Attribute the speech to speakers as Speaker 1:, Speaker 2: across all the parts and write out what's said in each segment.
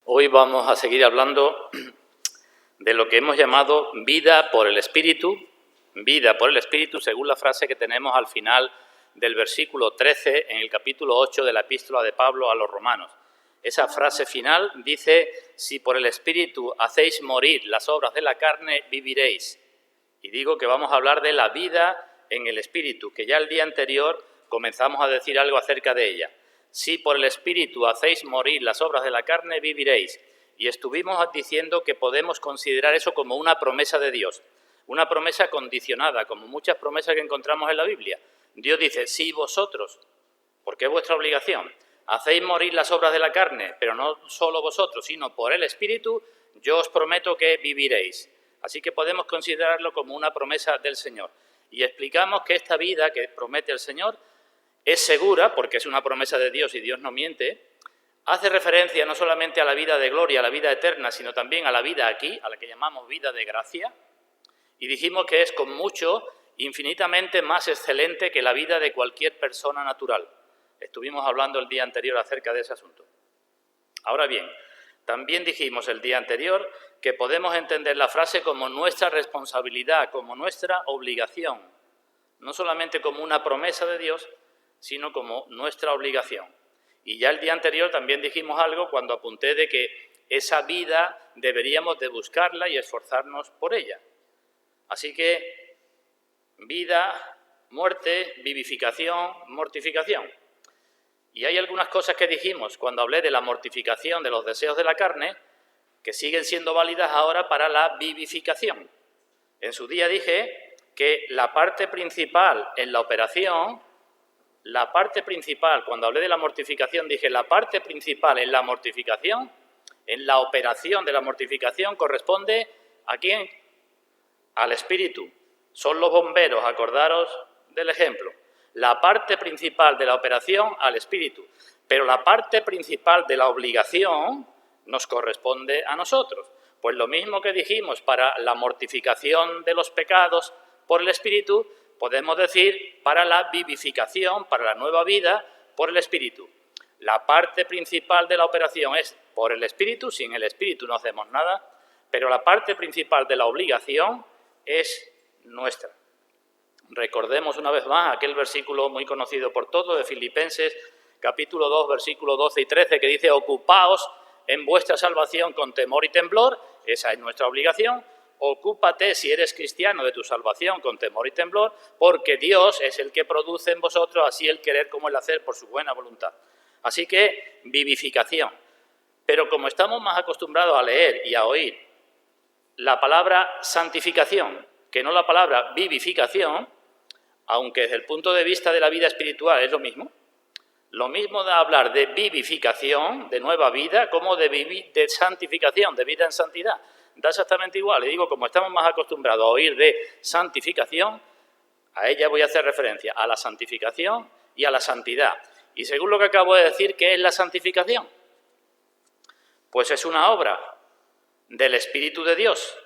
Speaker 1: Hoy vamos a seguir hablando de lo que hemos llamado vida por el Espíritu según la frase que tenemos al final del versículo 13 en el capítulo 8 de la epístola de Pablo a los romanos. Esa frase final dice: si por el Espíritu hacéis morir las obras de la carne, viviréis. Y digo que vamos a hablar de la vida en el Espíritu, que ya el día anterior comenzamos a decir algo acerca de ella. Si por el Espíritu hacéis morir las obras de la carne, viviréis. Y estuvimos diciendo que podemos considerar eso como una promesa de Dios, una promesa condicionada, como muchas promesas que encontramos en la Biblia. Dios dice: si vosotros, porque es vuestra obligación, hacéis morir las obras de la carne, pero no solo vosotros, sino por el Espíritu, yo os prometo que viviréis. Así que podemos considerarlo como una promesa del Señor. Y explicamos que esta vida que promete el Señor es segura, porque es una promesa de Dios y Dios no miente. Hace referencia no solamente a la vida de gloria, a la vida eterna, sino también a la vida aquí, a la que llamamos vida de gracia. Y dijimos que es con mucho, infinitamente más excelente que la vida de cualquier persona natural. Estuvimos hablando el día anterior acerca de ese asunto. Ahora bien, también dijimos el día anterior que podemos entender la frase como nuestra responsabilidad, como nuestra obligación, no solamente como una promesa de Dios, sino como nuestra obligación. Y ya el día anterior también dijimos algo cuando apunté de que esa vida deberíamos de buscarla y esforzarnos por ella. Así que vida, muerte, vivificación, mortificación. Y hay algunas cosas que dijimos cuando hablé de la mortificación de los deseos de la carne que siguen siendo válidas ahora para la vivificación. En su día dije que la parte principal en la operación, cuando hablé de la mortificación, dije la parte principal en la mortificación, en la operación de la mortificación, corresponde ¿a quién? Al Espíritu. Son los bomberos, acordaros del ejemplo. La parte principal de la operación al Espíritu, pero la parte principal de la obligación nos corresponde a nosotros. Pues lo mismo que dijimos para la mortificación de los pecados por el Espíritu, podemos decir para la vivificación, para la nueva vida, por el Espíritu. La parte principal de la operación es por el Espíritu, sin el Espíritu no hacemos nada, pero la parte principal de la obligación es nuestra. Recordemos una vez más aquel versículo muy conocido por todos de Filipenses, capítulo 2, versículos 12 y 13, que dice: ocupaos en vuestra salvación con temor y temblor, esa es nuestra obligación. Ocúpate, si eres cristiano, de tu salvación con temor y temblor, porque Dios es el que produce en vosotros así el querer como el hacer por su buena voluntad. Así que, vivificación. Pero como estamos más acostumbrados a leer y a oír la palabra santificación, que no la palabra vivificación, aunque desde el punto de vista de la vida espiritual es lo mismo de hablar de vivificación, de nueva vida, como de santificación, de vida en santidad. Da exactamente igual. Le digo, como estamos más acostumbrados a oír de santificación, a ella voy a hacer referencia, a la santificación y a la santidad. Y según lo que acabo de decir, ¿qué es la santificación? Pues es una obra del Espíritu de Dios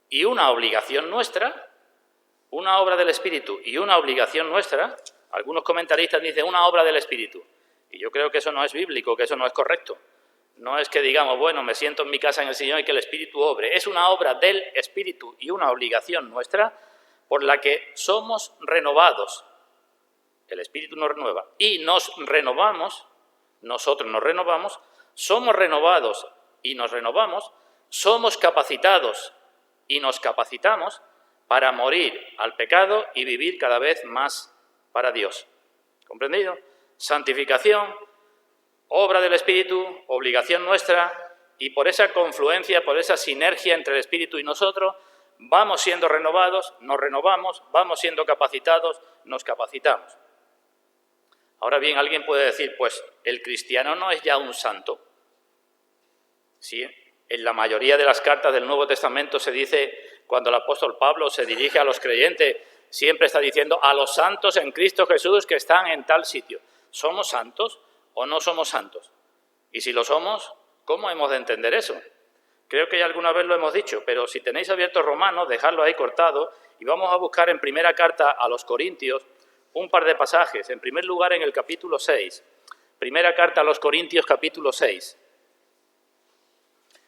Speaker 1: y una obligación nuestra, una obra del Espíritu y una obligación nuestra. Algunos comentaristas dicen una obra del Espíritu, y yo creo que eso no es bíblico, que eso no es correcto. No es que digamos, bueno, me siento en mi casa en el Señor y que el Espíritu obre. Es una obra del Espíritu y una obligación nuestra por la que somos renovados. El Espíritu nos renueva y nos renovamos, nosotros nos renovamos, somos renovados y nos renovamos, somos capacitados y nos capacitamos para morir al pecado y vivir cada vez más para Dios. ¿Comprendido? Santificación, obra del Espíritu, obligación nuestra, y por esa confluencia, por esa sinergia entre el Espíritu y nosotros, vamos siendo renovados, nos renovamos, vamos siendo capacitados, nos capacitamos. Ahora bien, alguien puede decir, pues, ¿el cristiano no es ya un santo? Sí, en la mayoría de las cartas del Nuevo Testamento se dice, cuando el apóstol Pablo se dirige a los creyentes, siempre está diciendo a los santos en Cristo Jesús que están en tal sitio. ¿Somos santos o no somos santos? Y si lo somos, ¿cómo hemos de entender eso? Creo que ya alguna vez lo hemos dicho, pero si tenéis abierto Romanos, dejadlo ahí cortado y vamos a buscar en primera carta a los Corintios un par de pasajes. En primer lugar, en el capítulo 6. Primera carta a los Corintios, capítulo 6.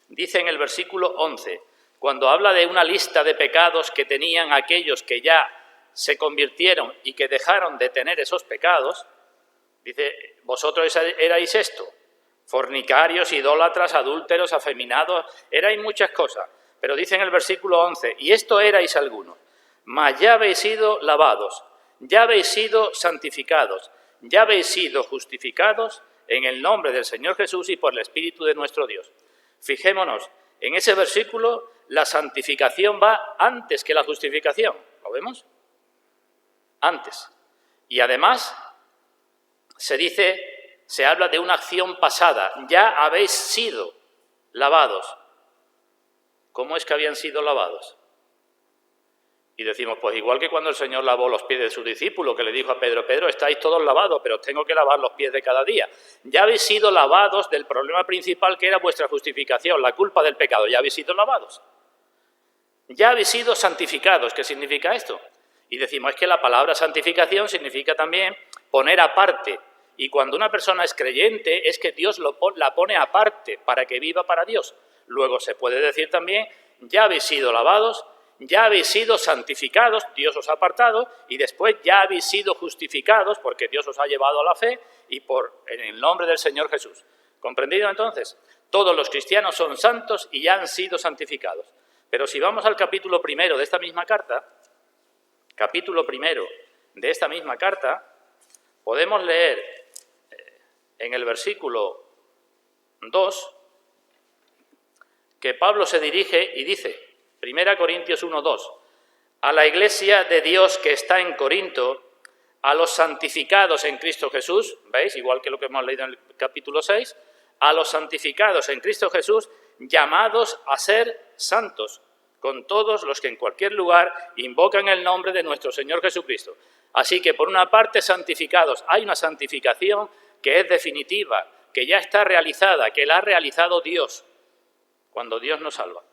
Speaker 1: Dice en el versículo 11, cuando habla de una lista de pecados que tenían aquellos que ya se convirtieron y que dejaron de tener esos pecados, dice, vosotros erais esto, fornicarios, idólatras, adúlteros, afeminados, erais muchas cosas. Pero dice en el versículo 11, y esto erais algunos, mas ya habéis sido lavados, ya habéis sido santificados, ya habéis sido justificados en el nombre del Señor Jesús y por el Espíritu de nuestro Dios. Fijémonos, en ese versículo la santificación va antes que la justificación. ¿Lo vemos? Antes. Y además se habla de una acción pasada. Ya habéis sido lavados. ¿Cómo es que habían sido lavados? Y decimos, pues igual que cuando el Señor lavó los pies de sus discípulos, que le dijo a Pedro, Pedro, estáis todos lavados, pero os tengo que lavar los pies de cada día. Ya habéis sido lavados del problema principal que era vuestra justificación, la culpa del pecado. Ya habéis sido lavados. Ya habéis sido santificados. ¿Qué significa esto? Y decimos, es que la palabra santificación significa también poner aparte. Y cuando una persona es creyente, es que Dios la pone aparte para que viva para Dios. Luego se puede decir también, ya habéis sido lavados, ya habéis sido santificados, Dios os ha apartado, y después ya habéis sido justificados porque Dios os ha llevado a la fe y en el nombre del Señor Jesús. ¿Comprendido entonces? Todos los cristianos son santos y ya han sido santificados. Pero si vamos al capítulo primero de esta misma carta, podemos leer en el versículo 2 que Pablo se dirige y dice, 1 Corintios 1:2, a la iglesia de Dios que está en Corinto, a los santificados en Cristo Jesús, ¿veis? Igual que lo que hemos leído en el capítulo 6, a los santificados en Cristo Jesús, llamados a ser santos, con todos los que en cualquier lugar invocan el nombre de nuestro Señor Jesucristo. Así que, por una parte, santificados, hay una santificación que es definitiva, que ya está realizada, que la ha realizado Dios, cuando Dios nos salva.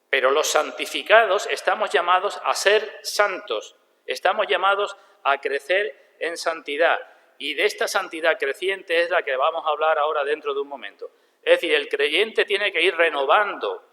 Speaker 1: Pero los santificados estamos llamados a ser santos, estamos llamados a crecer en santidad. Y de esta santidad creciente es la que vamos a hablar ahora dentro de un momento. Es decir, el creyente tiene que ir renovando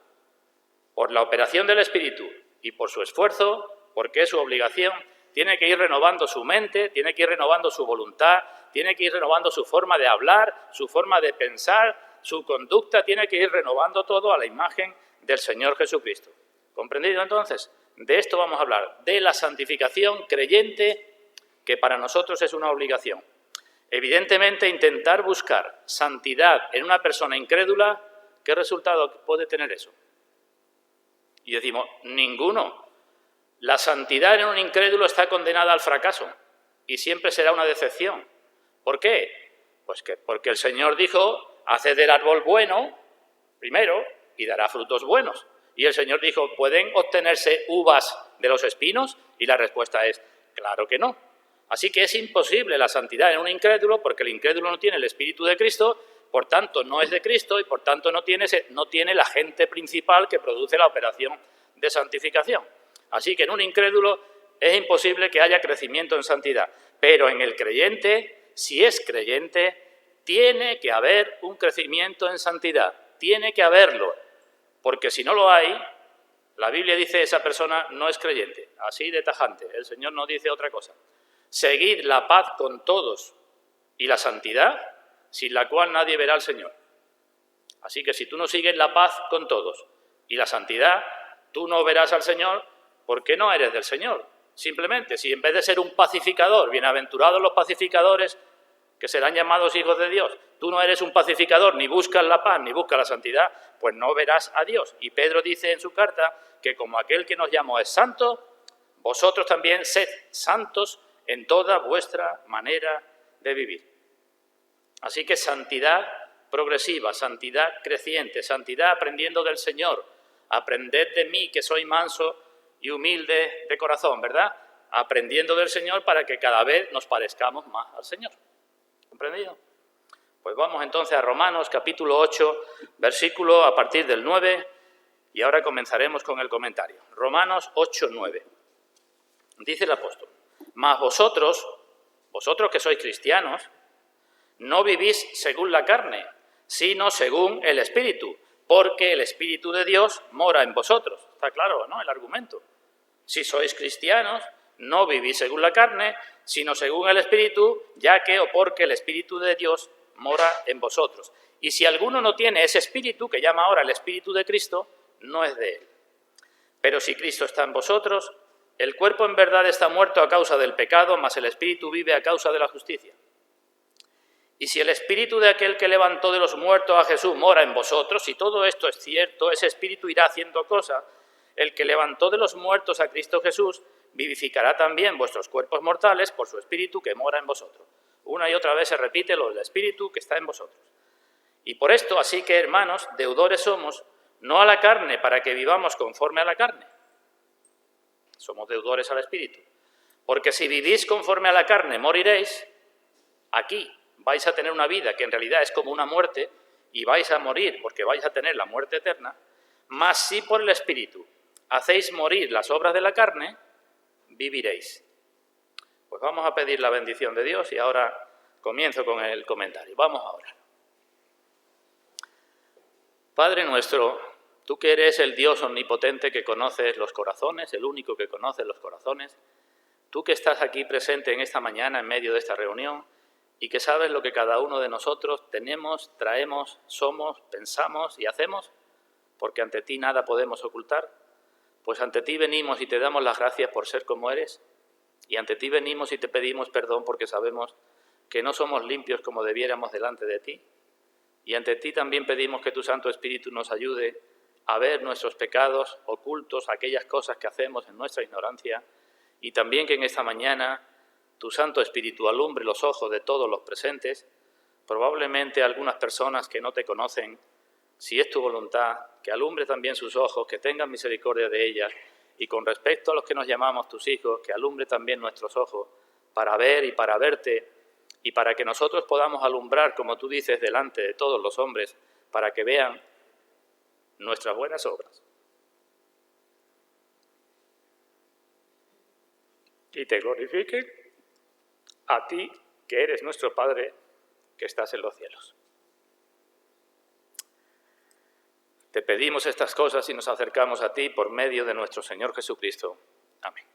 Speaker 1: por la operación del Espíritu y por su esfuerzo, porque es su obligación, tiene que ir renovando su mente, tiene que ir renovando su voluntad, tiene que ir renovando su forma de hablar, su forma de pensar, su conducta, tiene que ir renovando todo a la imagen del Señor Jesucristo. ¿Comprendido entonces? De esto vamos a hablar, de la santificación creyente, que para nosotros es una obligación. Evidentemente, intentar buscar santidad en una persona incrédula, ¿qué resultado puede tener eso? Y decimos, ninguno. La santidad en un incrédulo está condenada al fracaso y siempre será una decepción. ¿Por qué? Pues porque el Señor dijo, haced del árbol bueno, primero, y dará frutos buenos. Y el Señor dijo, ¿pueden obtenerse uvas de los espinos? Y la respuesta es, claro que no. Así que es imposible la santidad en un incrédulo, porque el incrédulo no tiene el Espíritu de Cristo, por tanto no es de Cristo y por tanto no tiene la agente principal que produce la operación de santificación. Así que en un incrédulo es imposible que haya crecimiento en santidad. Pero en el creyente, si es creyente, tiene que haber un crecimiento en santidad. Tiene que haberlo. Porque si no lo hay, la Biblia dice esa persona no es creyente. Así de tajante. El Señor no dice otra cosa. Seguid la paz con todos y la santidad, sin la cual nadie verá al Señor. Así que si tú no sigues la paz con todos y la santidad, tú no verás al Señor porque no eres del Señor. Simplemente, si en vez de ser un pacificador, bienaventurados los pacificadores, que serán llamados hijos de Dios, tú no eres un pacificador, ni buscas la paz, ni buscas la santidad, pues no verás a Dios. Y Pedro dice en su carta que como aquel que nos llamó es santo, vosotros también sed santos en toda vuestra manera de vivir. Así que santidad progresiva, santidad creciente, santidad aprendiendo del Señor. Aprended de mí, que soy manso y humilde de corazón, ¿verdad? Aprendiendo del Señor para que cada vez nos parezcamos más al Señor. ¿Comprendido? Pues vamos entonces a Romanos capítulo 8, versículo a partir del 9, y ahora comenzaremos con el comentario. Romanos 8, 9. Dice el apóstol: mas vosotros que sois cristianos, no vivís según la carne, sino según el Espíritu, porque el Espíritu de Dios mora en vosotros. Está claro, ¿no?, el argumento. Si sois cristianos, no vivís según la carne, sino según el Espíritu, ya que o porque el Espíritu de Dios mora en vosotros. Y si alguno no tiene ese Espíritu, que llama ahora el Espíritu de Cristo, no es de él. Pero si Cristo está en vosotros, el cuerpo en verdad está muerto a causa del pecado, mas el Espíritu vive a causa de la justicia. Y si el Espíritu de aquel que levantó de los muertos a Jesús mora en vosotros, si todo esto es cierto, ese Espíritu irá haciendo cosas. El que levantó de los muertos a Cristo Jesús vivificará también vuestros cuerpos mortales por su Espíritu que mora en vosotros. Una y otra vez se repite lo del Espíritu que está en vosotros. Y por esto, así que, hermanos, deudores somos, no a la carne, para que vivamos conforme a la carne. Somos deudores al Espíritu. Porque si vivís conforme a la carne, moriréis. Aquí vais a tener una vida que en realidad es como una muerte, y vais a morir porque vais a tener la muerte eterna. Mas si por el Espíritu hacéis morir las obras de la carne, viviréis. Pues vamos a pedir la bendición de Dios y ahora comienzo con el comentario. Vamos a orar. Padre nuestro, tú que eres el Dios omnipotente que conoces los corazones, el único que conoce los corazones, tú que estás aquí presente en esta mañana en medio de esta reunión y que sabes lo que cada uno de nosotros tenemos, traemos, somos, pensamos y hacemos, porque ante ti nada podemos ocultar, pues ante ti venimos y te damos las gracias por ser como eres, y ante ti venimos y te pedimos perdón porque sabemos que no somos limpios como debiéramos delante de ti, y ante ti también pedimos que tu Santo Espíritu nos ayude a ver nuestros pecados ocultos, aquellas cosas que hacemos en nuestra ignorancia, y también que en esta mañana tu Santo Espíritu alumbre los ojos de todos los presentes, probablemente algunas personas que no te conocen, si es tu voluntad, que alumbre también sus ojos, que tengan misericordia de ellas, y con respecto a los que nos llamamos tus hijos, que alumbre también nuestros ojos para ver y para verte, y para que nosotros podamos alumbrar, como tú dices, delante de todos los hombres, para que vean nuestras buenas obras. Y te glorifiquen a ti, que eres nuestro Padre, que estás en los cielos. Te pedimos estas cosas y nos acercamos a ti por medio de nuestro Señor Jesucristo. Amén.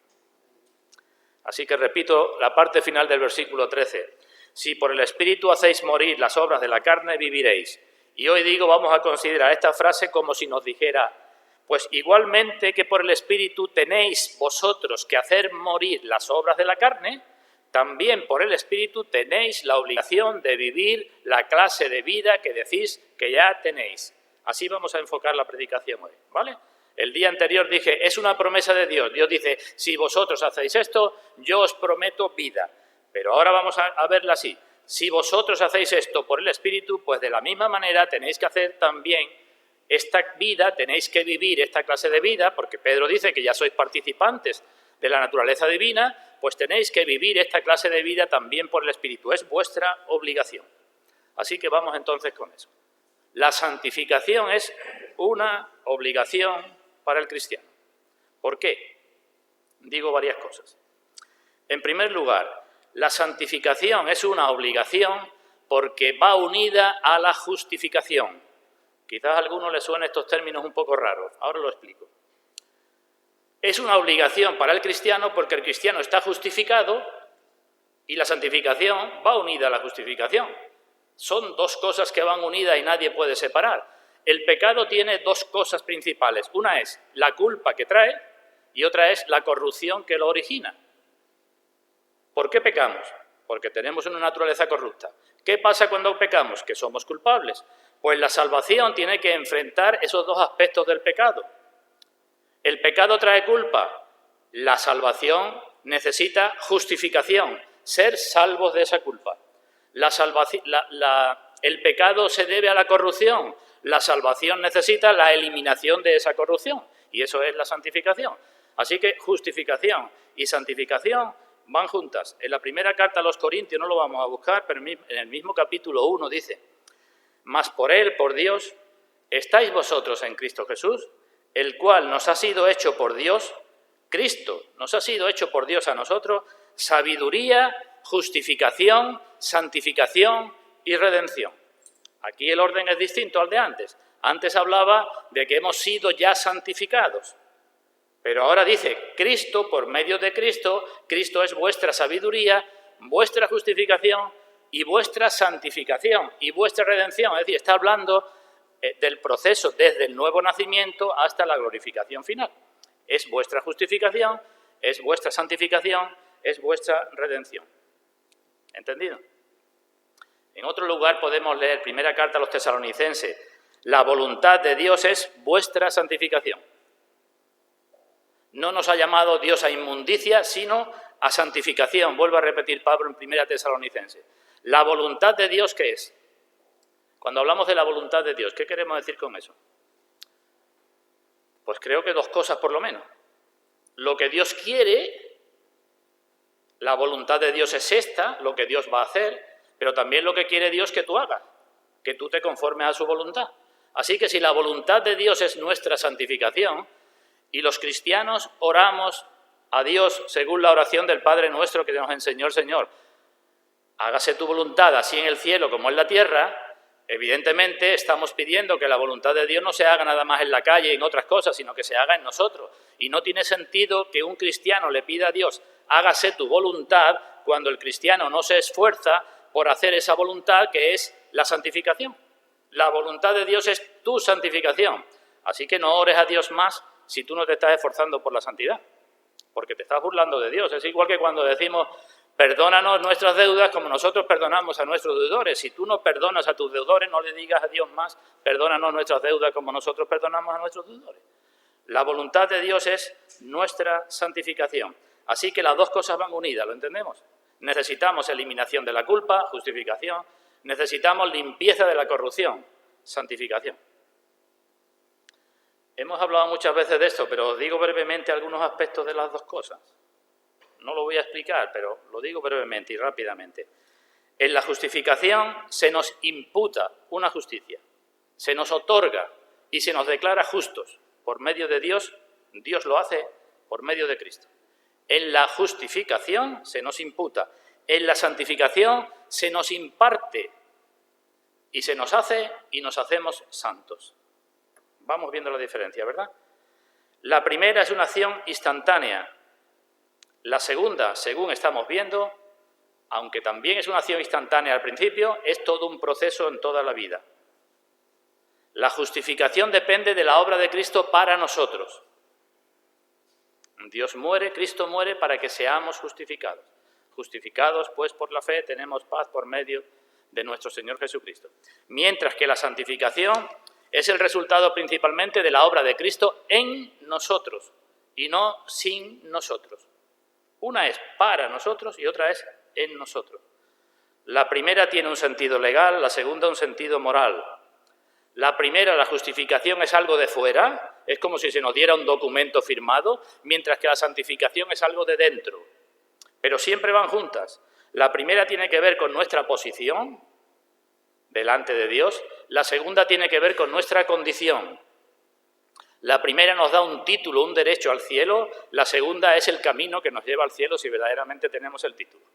Speaker 1: Así que repito la parte final del versículo 13. Si por el Espíritu hacéis morir las obras de la carne, viviréis. Y hoy digo, vamos a considerar esta frase como si nos dijera, pues igualmente que por el Espíritu tenéis vosotros que hacer morir las obras de la carne, también por el Espíritu tenéis la obligación de vivir la clase de vida que decís que ya tenéis. Así vamos a enfocar la predicación hoy, ¿vale? El día anterior dije, es una promesa de Dios. Dios dice, si vosotros hacéis esto, yo os prometo vida. Pero ahora vamos a verla así. Si vosotros hacéis esto por el Espíritu, pues de la misma manera tenéis que hacer también esta vida, tenéis que vivir esta clase de vida, porque Pedro dice que ya sois participantes de la naturaleza divina, pues tenéis que vivir esta clase de vida también por el Espíritu. Es vuestra obligación. Así que vamos entonces con eso. La santificación es una obligación para el cristiano. ¿Por qué? Digo varias cosas. En primer lugar, la santificación es una obligación porque va unida a la justificación. Quizás a algunos les suenen estos términos un poco raros, ahora lo explico. Es una obligación para el cristiano porque el cristiano está justificado y la santificación va unida a la justificación. Son dos cosas que van unidas y nadie puede separar. El pecado tiene dos cosas principales. Una es la culpa que trae y otra es la corrupción que lo origina. ¿Por qué pecamos? Porque tenemos una naturaleza corrupta. ¿Qué pasa cuando pecamos? Que somos culpables. Pues la salvación tiene que enfrentar esos dos aspectos del pecado. El pecado trae culpa. La salvación necesita justificación, ser salvos de esa culpa. El pecado se debe a la corrupción. La salvación necesita la eliminación de esa corrupción. Y eso es la santificación. Así que justificación y santificación van juntas. En la primera carta a los Corintios, no lo vamos a buscar, pero en el mismo capítulo 1 dice, mas por Él, por Dios, estáis vosotros en Cristo Jesús, el cual nos ha sido hecho por Dios Cristo nos ha sido hecho por Dios a nosotros sabiduría, justificación, santificación y redención. Aquí el orden es distinto al de antes. Antes hablaba de que hemos sido ya santificados. Pero ahora dice, Cristo, por medio de Cristo, Cristo es vuestra sabiduría, vuestra justificación y vuestra santificación y vuestra redención. Es decir, está hablando del proceso desde el nuevo nacimiento hasta la glorificación final. Es vuestra justificación, es vuestra santificación, es vuestra redención. ¿Entendido? En otro lugar podemos leer, primera carta a los tesalonicenses, la voluntad de Dios es vuestra santificación. No nos ha llamado Dios a inmundicia, sino a santificación. Vuelvo a repetir Pablo en primera Tesalonicenses. La voluntad de Dios, ¿qué es? Cuando hablamos de la voluntad de Dios, ¿qué queremos decir con eso? Pues creo que dos cosas por lo menos. Lo que Dios quiere, la voluntad de Dios es esta, lo que Dios va a hacer, pero también lo que quiere Dios que tú hagas, que tú te conformes a su voluntad. Así que si la voluntad de Dios es nuestra santificación, y los cristianos oramos a Dios según la oración del Padre Nuestro que nos enseñó el Señor, hágase tu voluntad así en el cielo como en la tierra, evidentemente estamos pidiendo que la voluntad de Dios no se haga nada más en la calle y en otras cosas, sino que se haga en nosotros. Y no tiene sentido que un cristiano le pida a Dios, hágase tu voluntad, cuando el cristiano no se esfuerza por hacer esa voluntad que es la santificación. La voluntad de Dios es tu santificación. Así que no ores a Dios más si tú no te estás esforzando por la santidad, porque te estás burlando de Dios. Es igual que cuando decimos, perdónanos nuestras deudas como nosotros perdonamos a nuestros deudores. Si tú no perdonas a tus deudores, no le digas a Dios más, perdónanos nuestras deudas como nosotros perdonamos a nuestros deudores. La voluntad de Dios es nuestra santificación. Así que las dos cosas van unidas, ¿lo entendemos? Necesitamos eliminación de la culpa, justificación. Necesitamos limpieza de la corrupción, santificación. Hemos hablado muchas veces de esto, pero os digo brevemente algunos aspectos de las dos cosas. No lo voy a explicar, pero lo digo brevemente y rápidamente. En la justificación se nos imputa una justicia, se nos otorga y se nos declara justos por medio de Dios. Dios lo hace por medio de Cristo. En la justificación se nos imputa, en la santificación se nos imparte y se nos hace y nos hacemos santos. Vamos viendo la diferencia, ¿verdad? La primera es una acción instantánea. La segunda, según estamos viendo, aunque también es una acción instantánea al principio, es todo un proceso en toda la vida. La justificación depende de la obra de Cristo para nosotros. Dios muere, Cristo muere para que seamos justificados. Justificados, pues, por la fe, tenemos paz por medio de nuestro Señor Jesucristo. Mientras que la santificación es el resultado principalmente de la obra de Cristo en nosotros y no sin nosotros. Una es para nosotros y otra es en nosotros. La primera tiene un sentido legal, la segunda un sentido moral. La primera, la justificación, es algo de fuera, es como si se nos diera un documento firmado, mientras que la santificación es algo de dentro. Pero siempre van juntas. La primera tiene que ver con nuestra posición delante de Dios, la segunda tiene que ver con nuestra condición. La primera nos da un título, un derecho al cielo, la segunda es el camino que nos lleva al cielo si verdaderamente tenemos el título.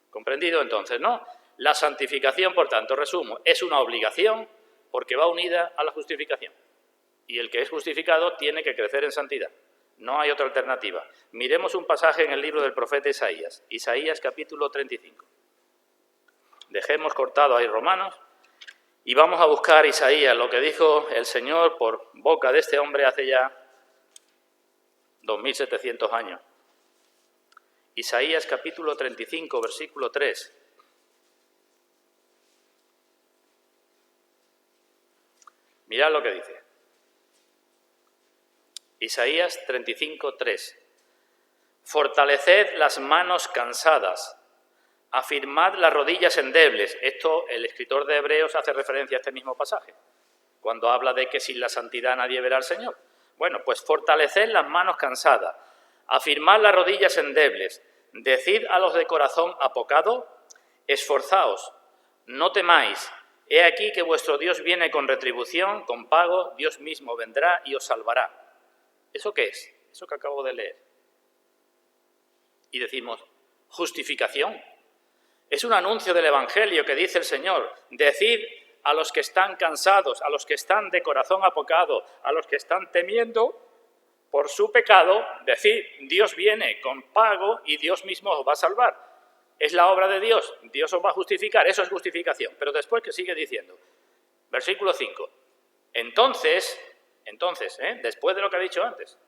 Speaker 1: ¿Comprendido entonces, no? La santificación, por tanto, resumo, es una obligación porque va unida a la justificación. Y el que es justificado tiene que crecer en santidad. No hay otra alternativa. Miremos un pasaje en el libro del profeta Isaías, Isaías capítulo 35. Dejemos cortado ahí Romanos y vamos a buscar Isaías, lo que dijo el Señor por boca de este hombre hace ya 2700 años. Isaías capítulo 35, versículo 3. Mirad lo que dice. Isaías 35, 3. Fortaleced las manos cansadas, afirmad las rodillas endebles. Esto, el escritor de Hebreos hace referencia a este mismo pasaje, cuando habla de que sin la santidad nadie verá al Señor. Bueno, pues fortaleced las manos cansadas, afirmad las rodillas endebles, decid a los de corazón apocado, esforzaos, no temáis, he aquí que vuestro Dios viene con retribución, con pago, Dios mismo vendrá y os salvará. ¿Eso qué es? eso que acabo de leer. Y decimos, justificación. Es un anuncio del Evangelio que dice el Señor, decid a los que están cansados, a los que están de corazón apocado, a los que están temiendo por su pecado, decid, Dios viene con pago y Dios mismo os va a salvar. Es la obra de Dios, Dios os va a justificar, eso es justificación. Pero después, ¿qué sigue diciendo? Versículo 5. Entonces, después de lo que ha dicho antes,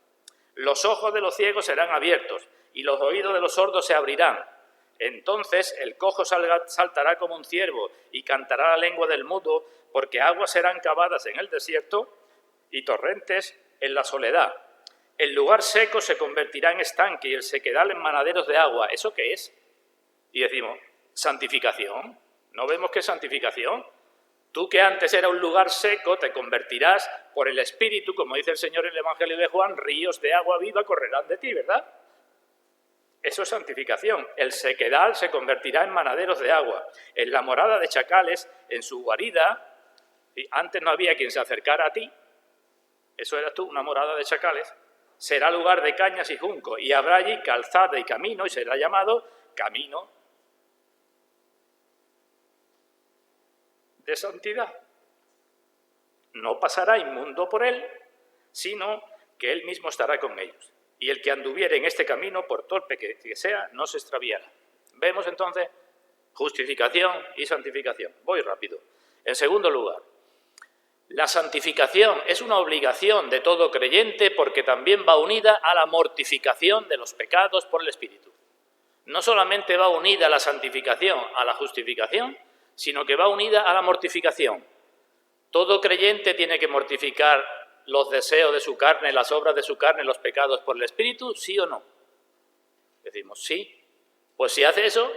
Speaker 1: los ojos de los ciegos serán abiertos y los oídos de los sordos se abrirán. Entonces el cojo saltará como un ciervo y cantará la lengua del mudo, porque aguas serán cavadas en el desierto y torrentes en la soledad. El lugar seco se convertirá en estanque y el sequedal en manaderos de agua. ¿Eso qué es? Y decimos, santificación. ¿No vemos qué es santificación? Tú que antes era un lugar seco, te convertirás por el Espíritu, como dice el Señor en el Evangelio de Juan, ríos de agua viva correrán de ti, ¿verdad? Eso es santificación. El sequedal se convertirá en manaderos de agua. En la morada de chacales, en su guarida, antes no había quien se acercara a ti, eso eras tú, una morada de chacales, será lugar de cañas y junco, y habrá allí calzada y camino, y será llamado camino de santidad. No pasará inmundo por él, sino que él mismo estará con ellos. Y el que anduviere en este camino, por torpe que sea, no se extraviará. Vemos entonces justificación y santificación. Voy rápido. En segundo lugar, la santificación es una obligación de todo creyente porque también va unida a la mortificación de los pecados por el Espíritu. No solamente va unida la santificación a la justificación, sino que va unida a la mortificación. Todo creyente tiene que mortificar los deseos de su carne, las obras de su carne, los pecados por el Espíritu, ¿sí o no? Decimos, sí. Pues si hace eso,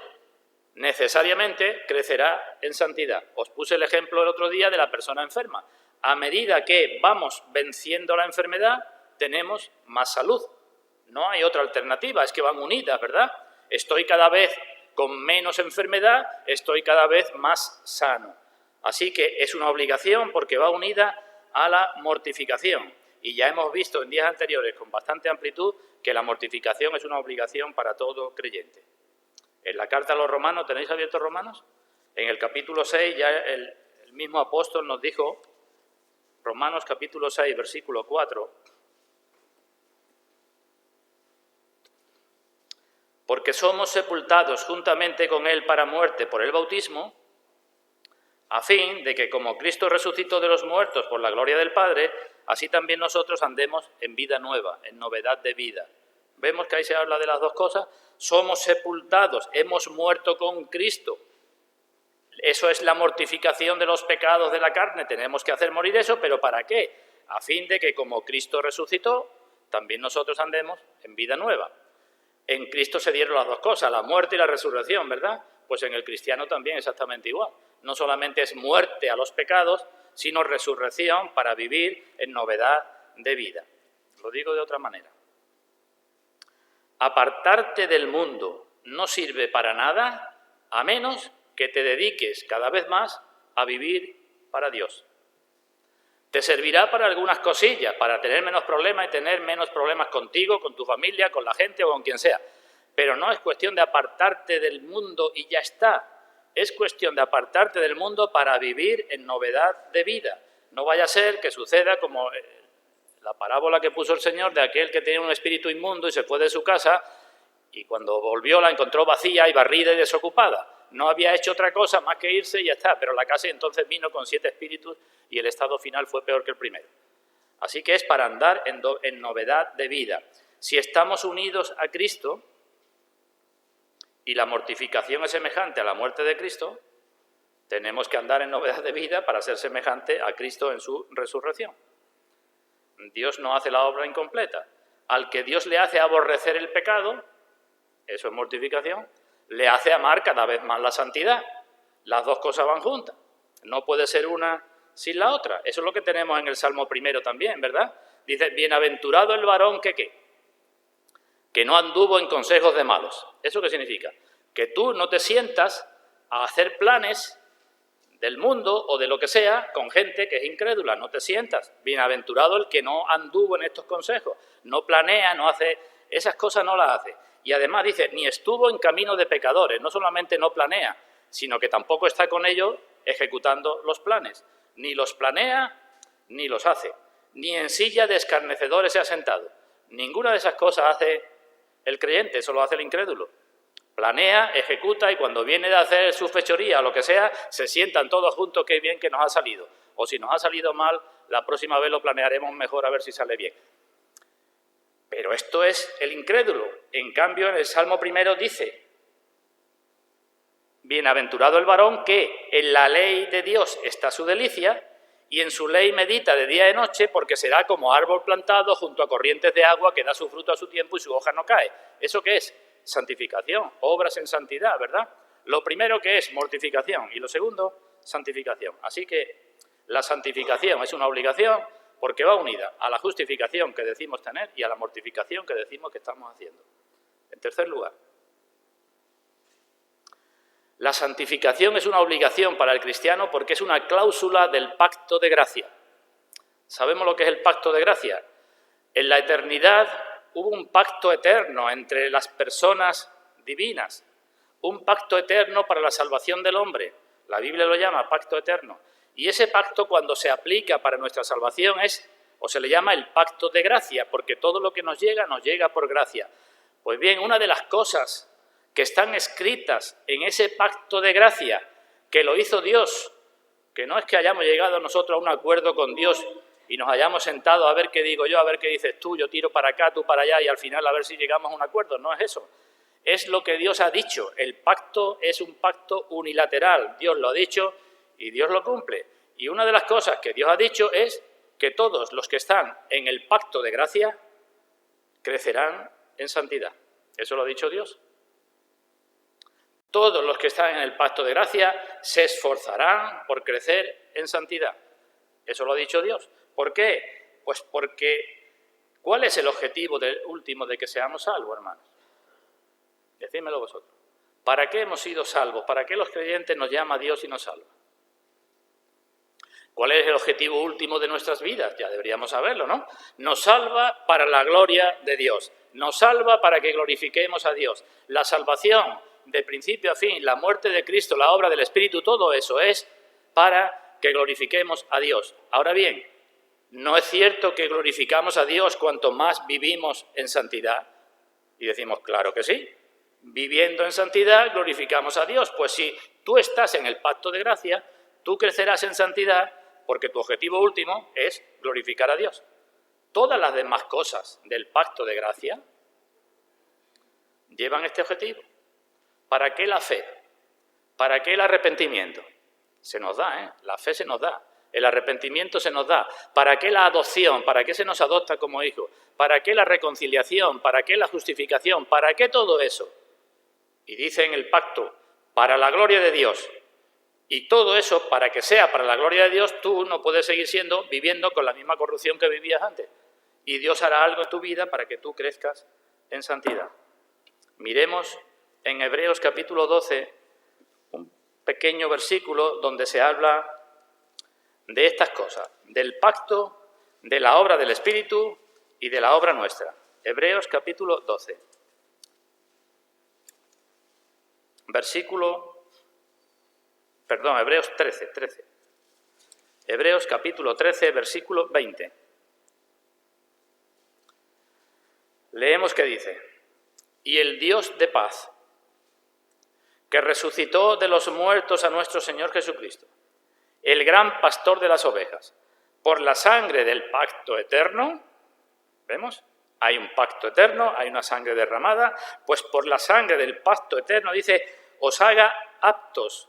Speaker 1: necesariamente crecerá en santidad. Os puse el ejemplo el otro día de la persona enferma. A medida que vamos venciendo la enfermedad, tenemos más salud. No hay otra alternativa, es que van unidas, ¿verdad? Estoy cada vez con menos enfermedad, estoy cada vez más sano. Así que es una obligación porque va unida a la mortificación. Y ya hemos visto en días anteriores con bastante amplitud que la mortificación es una obligación para todo creyente. En la carta a los Romanos, ¿tenéis abiertos Romanos? En el capítulo 6 ya el mismo apóstol nos dijo, Romanos capítulo 6, versículo 4, porque somos sepultados juntamente con él para muerte por el bautismo, a fin de que como Cristo resucitó de los muertos por la gloria del Padre, así también nosotros andemos en vida nueva, en novedad de vida. ¿Vemos que ahí se habla de las dos cosas? Somos sepultados, hemos muerto con Cristo. Eso es la mortificación de los pecados de la carne. Tenemos que hacer morir eso, ¿pero para qué? A fin de que como Cristo resucitó, también nosotros andemos en vida nueva. En Cristo se dieron las dos cosas, la muerte y la resurrección, ¿verdad? Pues en el cristiano también exactamente igual. No solamente es muerte a los pecados, sino resurrección para vivir en novedad de vida. Lo digo de otra manera. Apartarte del mundo no sirve para nada, a menos que te dediques cada vez más a vivir para Dios. Te servirá para algunas cosillas, para tener menos problemas y tener menos problemas contigo, con tu familia, con la gente o con quien sea. Pero no es cuestión de apartarte del mundo y ya está. Es cuestión de apartarte del mundo para vivir en novedad de vida. No vaya a ser que suceda como la parábola que puso el Señor de aquel que tenía un espíritu inmundo y se fue de su casa y cuando volvió la encontró vacía y barrida y desocupada. No había hecho otra cosa más que irse y ya está, pero la casa entonces vino con 7 espíritus y el estado final fue peor que el primero. Así que es para andar en novedad de vida. Si estamos unidos a Cristo y la mortificación es semejante a la muerte de Cristo, tenemos que andar en novedad de vida para ser semejante a Cristo en su resurrección. Dios no hace la obra incompleta. Al que Dios le hace aborrecer el pecado, eso es mortificación, le hace amar cada vez más la santidad. Las dos cosas van juntas. No puede ser una sin la otra. Eso es lo que tenemos en el Salmo primero también, ¿verdad? Dice, bienaventurado el varón que ¿qué? Que no anduvo en consejos de malos. ¿Eso qué significa? Que tú no te sientas a hacer planes del mundo o de lo que sea con gente que es incrédula. No te sientas. Bienaventurado el que no anduvo en estos consejos, no planea, no hace, esas cosas no las hace. Y además dice, ni estuvo en camino de pecadores, no solamente no planea, sino que tampoco está con ellos ejecutando los planes. Ni los planea, ni los hace. Ni en silla de escarnecedores se ha sentado. Ninguna de esas cosas hace el creyente, eso lo hace el incrédulo. Planea, ejecuta y cuando viene de hacer su fechoría o lo que sea, se sientan todos juntos, qué bien que nos ha salido. O si nos ha salido mal, la próxima vez lo planearemos mejor a ver si sale bien. Pero esto es el incrédulo. En cambio, en el Salmo primero dice, bienaventurado el varón que en la ley de Dios está su delicia y en su ley medita de día y de noche porque será como árbol plantado junto a corrientes de agua que da su fruto a su tiempo y su hoja no cae. ¿Eso qué es? Santificación, obras en santidad, ¿verdad? Lo primero que es mortificación y lo segundo, santificación. Así que la santificación es una obligación porque va unida a la justificación que decimos tener y a la mortificación que decimos que estamos haciendo. En tercer lugar, la santificación es una obligación para el cristiano porque es una cláusula del pacto de gracia. ¿Sabemos lo que es el pacto de gracia? En la eternidad hubo un pacto eterno entre las personas divinas, un pacto eterno para la salvación del hombre. La Biblia lo llama pacto eterno. Y ese pacto, cuando se aplica para nuestra salvación, se le llama el pacto de gracia, porque todo lo que nos llega por gracia. Pues bien, una de las cosas que están escritas en ese pacto de gracia, que lo hizo Dios, que no es que hayamos llegado nosotros a un acuerdo con Dios y nos hayamos sentado a ver qué digo yo, a ver qué dices tú, yo tiro para acá, tú para allá y al final a ver si llegamos a un acuerdo. No es eso. Es lo que Dios ha dicho. El pacto es un pacto unilateral. Dios lo ha dicho y Dios lo cumple. Y una de las cosas que Dios ha dicho es que todos los que están en el pacto de gracia crecerán en santidad. Eso lo ha dicho Dios. Todos los que están en el pacto de gracia se esforzarán por crecer en santidad. Eso lo ha dicho Dios. ¿Por qué? Pues porque, ¿cuál es el objetivo último de que seamos salvos, hermanos? Decídmelo vosotros. ¿Para qué hemos sido salvos? ¿Para qué los creyentes nos llama Dios y nos salva? ¿Cuál es el objetivo último de nuestras vidas? Ya deberíamos saberlo, ¿no? Nos salva para la gloria de Dios. Nos salva para que glorifiquemos a Dios. La salvación, de principio a fin, la muerte de Cristo, la obra del Espíritu, todo eso es para que glorifiquemos a Dios. Ahora bien, ¿no es cierto que glorificamos a Dios cuanto más vivimos en santidad? Y decimos, claro que sí. Viviendo en santidad, glorificamos a Dios. Pues si tú estás en el pacto de gracia, tú crecerás en santidad porque tu objetivo último es glorificar a Dios. Todas las demás cosas del pacto de gracia llevan este objetivo. ¿Para qué la fe? ¿Para qué el arrepentimiento? Se nos da, ¿eh? La fe se nos da. El arrepentimiento se nos da. ¿Para qué la adopción? ¿Para qué se nos adopta como hijos? ¿Para qué la reconciliación? ¿Para qué la justificación? ¿Para qué todo eso? Y dice en el pacto, para la gloria de Dios. Y todo eso, para que sea para la gloria de Dios, tú no puedes seguir viviendo con la misma corrupción que vivías antes. Y Dios hará algo en tu vida para que tú crezcas en santidad. Miremos en Hebreos capítulo 12, un pequeño versículo donde se habla de estas cosas, del pacto, de la obra del Espíritu y de la obra nuestra. Hebreos capítulo 12. Hebreos 13. Hebreos capítulo 13, versículo 20. Leemos que dice, y el Dios de paz, que resucitó de los muertos a nuestro Señor Jesucristo, el gran pastor de las ovejas, por la sangre del pacto eterno, ¿vemos? Hay un pacto eterno, hay una sangre derramada, pues por la sangre del pacto eterno, dice, os haga aptos,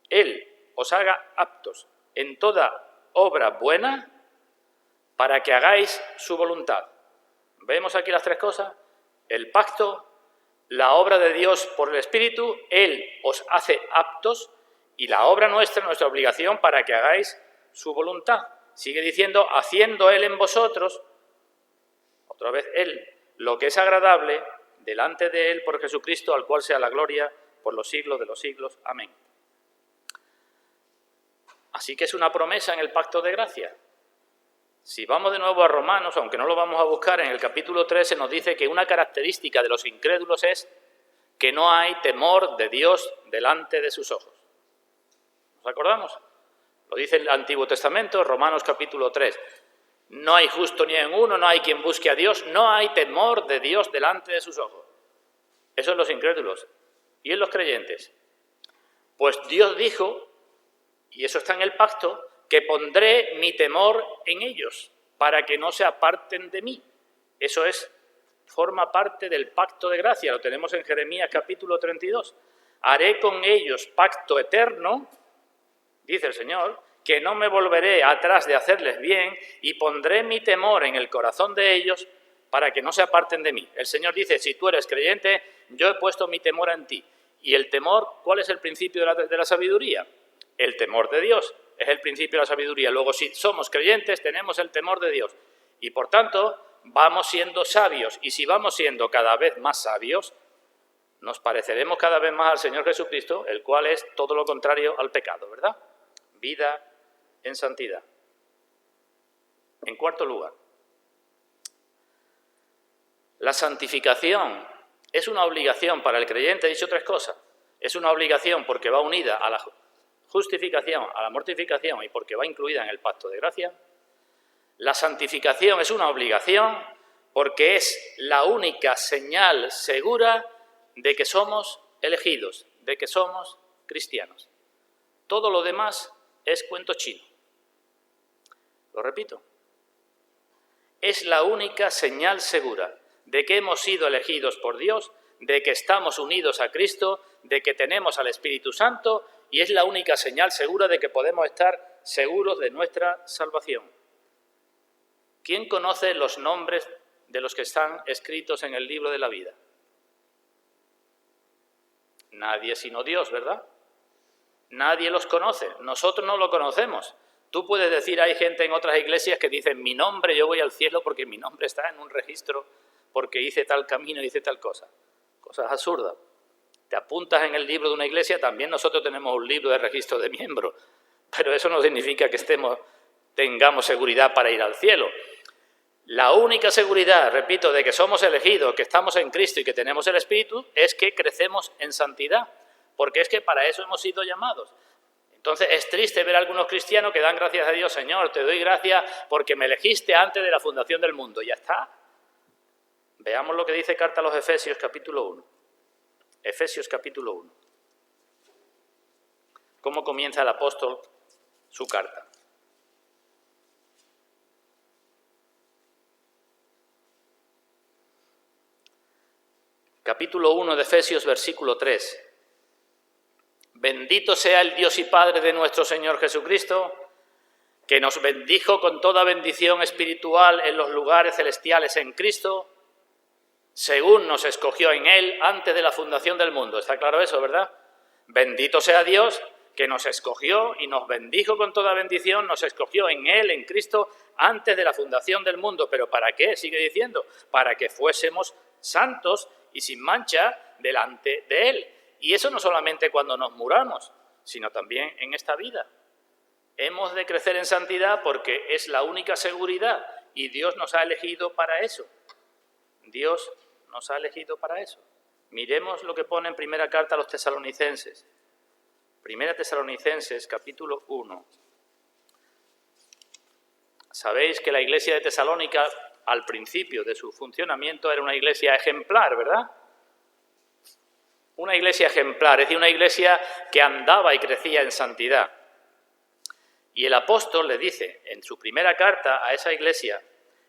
Speaker 1: Él os haga aptos en toda obra buena para que hagáis su voluntad. ¿Vemos aquí las tres cosas? El pacto, la obra de Dios por el Espíritu, Él os hace aptos y la obra nuestra obligación para que hagáis su voluntad. Sigue diciendo, haciendo Él en vosotros, otra vez Él, lo que es agradable delante de Él por Jesucristo, al cual sea la gloria por los siglos de los siglos. Amén. Así que es una promesa en el pacto de gracia. Si vamos de nuevo a Romanos, aunque no lo vamos a buscar, en el capítulo 3 se nos dice que una característica de los incrédulos es que no hay temor de Dios delante de sus ojos. ¿Nos acordamos? Lo dice el Antiguo Testamento, Romanos capítulo 3. No hay justo ni en uno, no hay quien busque a Dios, no hay temor de Dios delante de sus ojos. Eso en los incrédulos. ¿Y en los creyentes? Pues Dios dijo, y eso está en el pacto, que pondré mi temor en ellos para que no se aparten de mí. Eso forma parte del pacto de gracia, lo tenemos en Jeremías capítulo 32. Haré con ellos pacto eterno, dice el Señor, que no me volveré atrás de hacerles bien y pondré mi temor en el corazón de ellos para que no se aparten de mí. El Señor dice, si tú eres creyente, yo he puesto mi temor en ti. Y el temor, ¿cuál es el principio de la sabiduría? El temor de Dios es el principio de la sabiduría. Luego, si somos creyentes, tenemos el temor de Dios. Y por tanto, vamos siendo sabios. Y si vamos siendo cada vez más sabios, nos pareceremos cada vez más al Señor Jesucristo, el cual es todo lo contrario al pecado, ¿verdad? Vida en santidad. En cuarto lugar, la santificación es una obligación para el creyente, he dicho tres cosas. Es una obligación porque va unida a la justificación, a la mortificación y porque va incluida en el pacto de gracia. La santificación es una obligación porque es la única señal segura de que somos elegidos, de que somos cristianos. Todo lo demás es cuento chino. Lo repito. Es la única señal segura de que hemos sido elegidos por Dios, de que estamos unidos a Cristo, de que tenemos al Espíritu Santo, y es la única señal segura de que podemos estar seguros de nuestra salvación. ¿Quién conoce los nombres de los que están escritos en el libro de la vida? Nadie sino Dios, ¿verdad? Nadie los conoce, nosotros no lo conocemos. Tú puedes decir, hay gente en otras iglesias que dicen, mi nombre, yo voy al cielo porque mi nombre está en un registro, porque hice tal camino, hice tal cosa. Cosas absurdas. Te apuntas en el libro de una iglesia, también nosotros tenemos un libro de registro de miembros, pero eso no significa que tengamos seguridad para ir al cielo. La única seguridad, repito, de que somos elegidos, que estamos en Cristo y que tenemos el Espíritu, es que crecemos en santidad, porque es que para eso hemos sido llamados. Entonces es triste ver a algunos cristianos que dan gracias a Dios, Señor, te doy gracias porque me elegiste antes de la fundación del mundo. Y ya está. Veamos lo que dice carta a los Efesios, capítulo 1. Efesios, capítulo 1. ¿Cómo comienza el apóstol su carta? Capítulo 1 de Efesios, versículo 3. Bendito sea el Dios y Padre de nuestro Señor Jesucristo, que nos bendijo con toda bendición espiritual en los lugares celestiales en Cristo, según nos escogió en Él antes de la fundación del mundo. ¿Está claro eso, verdad? Bendito sea Dios, que nos escogió y nos bendijo con toda bendición, nos escogió en Él, en Cristo, antes de la fundación del mundo. ¿Pero para qué? Sigue diciendo, para que fuésemos santos y sin mancha delante de Él. Y eso no solamente cuando nos muramos, sino también en esta vida. Hemos de crecer en santidad porque es la única seguridad y Dios nos ha elegido para eso. Dios nos ha elegido para eso. Miremos lo que pone en primera carta a los tesalonicenses. Primera Tesalonicenses, capítulo 1. Sabéis que la iglesia de Tesalónica, al principio de su funcionamiento, era una iglesia ejemplar, ¿verdad? Una iglesia ejemplar, es decir, una iglesia que andaba y crecía en santidad. Y el apóstol le dice en su primera carta a esa iglesia,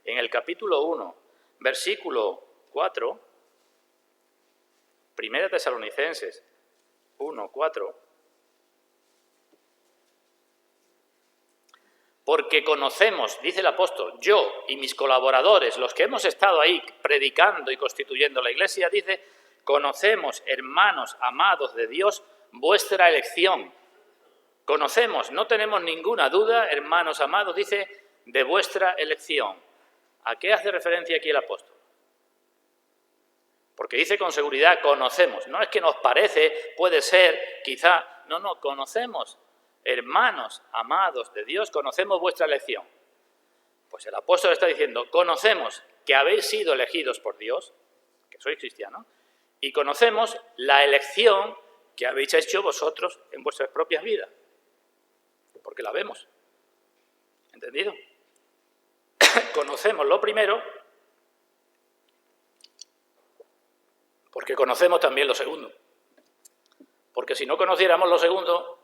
Speaker 1: en el capítulo 1, versículo 4, Primera Tesalonicenses 1, 4, porque conocemos, dice el apóstol, yo y mis colaboradores, los que hemos estado ahí predicando y constituyendo la iglesia, dice, conocemos, hermanos amados de Dios, vuestra elección. Conocemos, no tenemos ninguna duda, hermanos amados, dice, de vuestra elección. ¿A qué hace referencia aquí el apóstol? Porque dice con seguridad, conocemos. No es que nos parece, puede ser, quizá. No, conocemos. hermanos amados de Dios, conocemos vuestra elección. Pues el apóstol está diciendo, conocemos que habéis sido elegidos por Dios, que sois cristianos, y conocemos la elección que habéis hecho vosotros en vuestras propias vidas, porque la vemos. ¿Entendido? Conocemos lo primero, porque conocemos también lo segundo. Porque si no conociéramos lo segundo,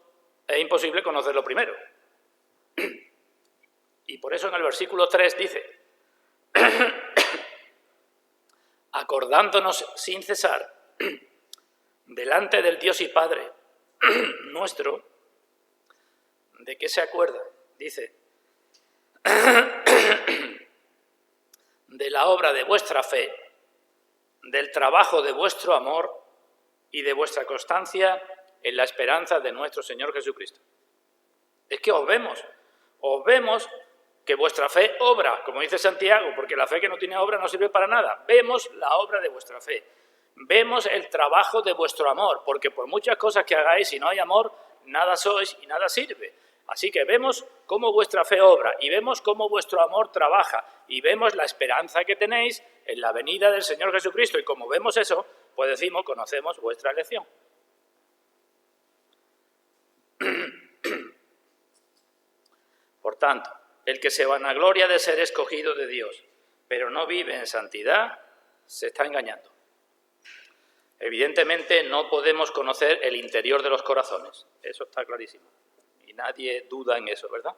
Speaker 1: es imposible conocer lo primero. Y por eso en el versículo 3 dice, acordándonos sin cesar delante del Dios y Padre nuestro, ¿de qué se acuerda? Dice, de la obra de vuestra fe, del trabajo de vuestro amor y de vuestra constancia en la esperanza de nuestro Señor Jesucristo. Es que os vemos que vuestra fe obra, como dice Santiago, porque la fe que no tiene obra no sirve para nada. Vemos la obra de vuestra fe, vemos el trabajo de vuestro amor, porque por muchas cosas que hagáis, si no hay amor, nada sois y nada sirve. Así que vemos cómo vuestra fe obra y vemos cómo vuestro amor trabaja y vemos la esperanza que tenéis en la venida del Señor Jesucristo. Y como vemos eso, pues decimos, conocemos vuestra elección. Por tanto, el que se vanagloria de ser escogido de Dios, pero no vive en santidad, se está engañando. Evidentemente no podemos conocer el interior de los corazones, eso está clarísimo. Y nadie duda en eso, ¿verdad?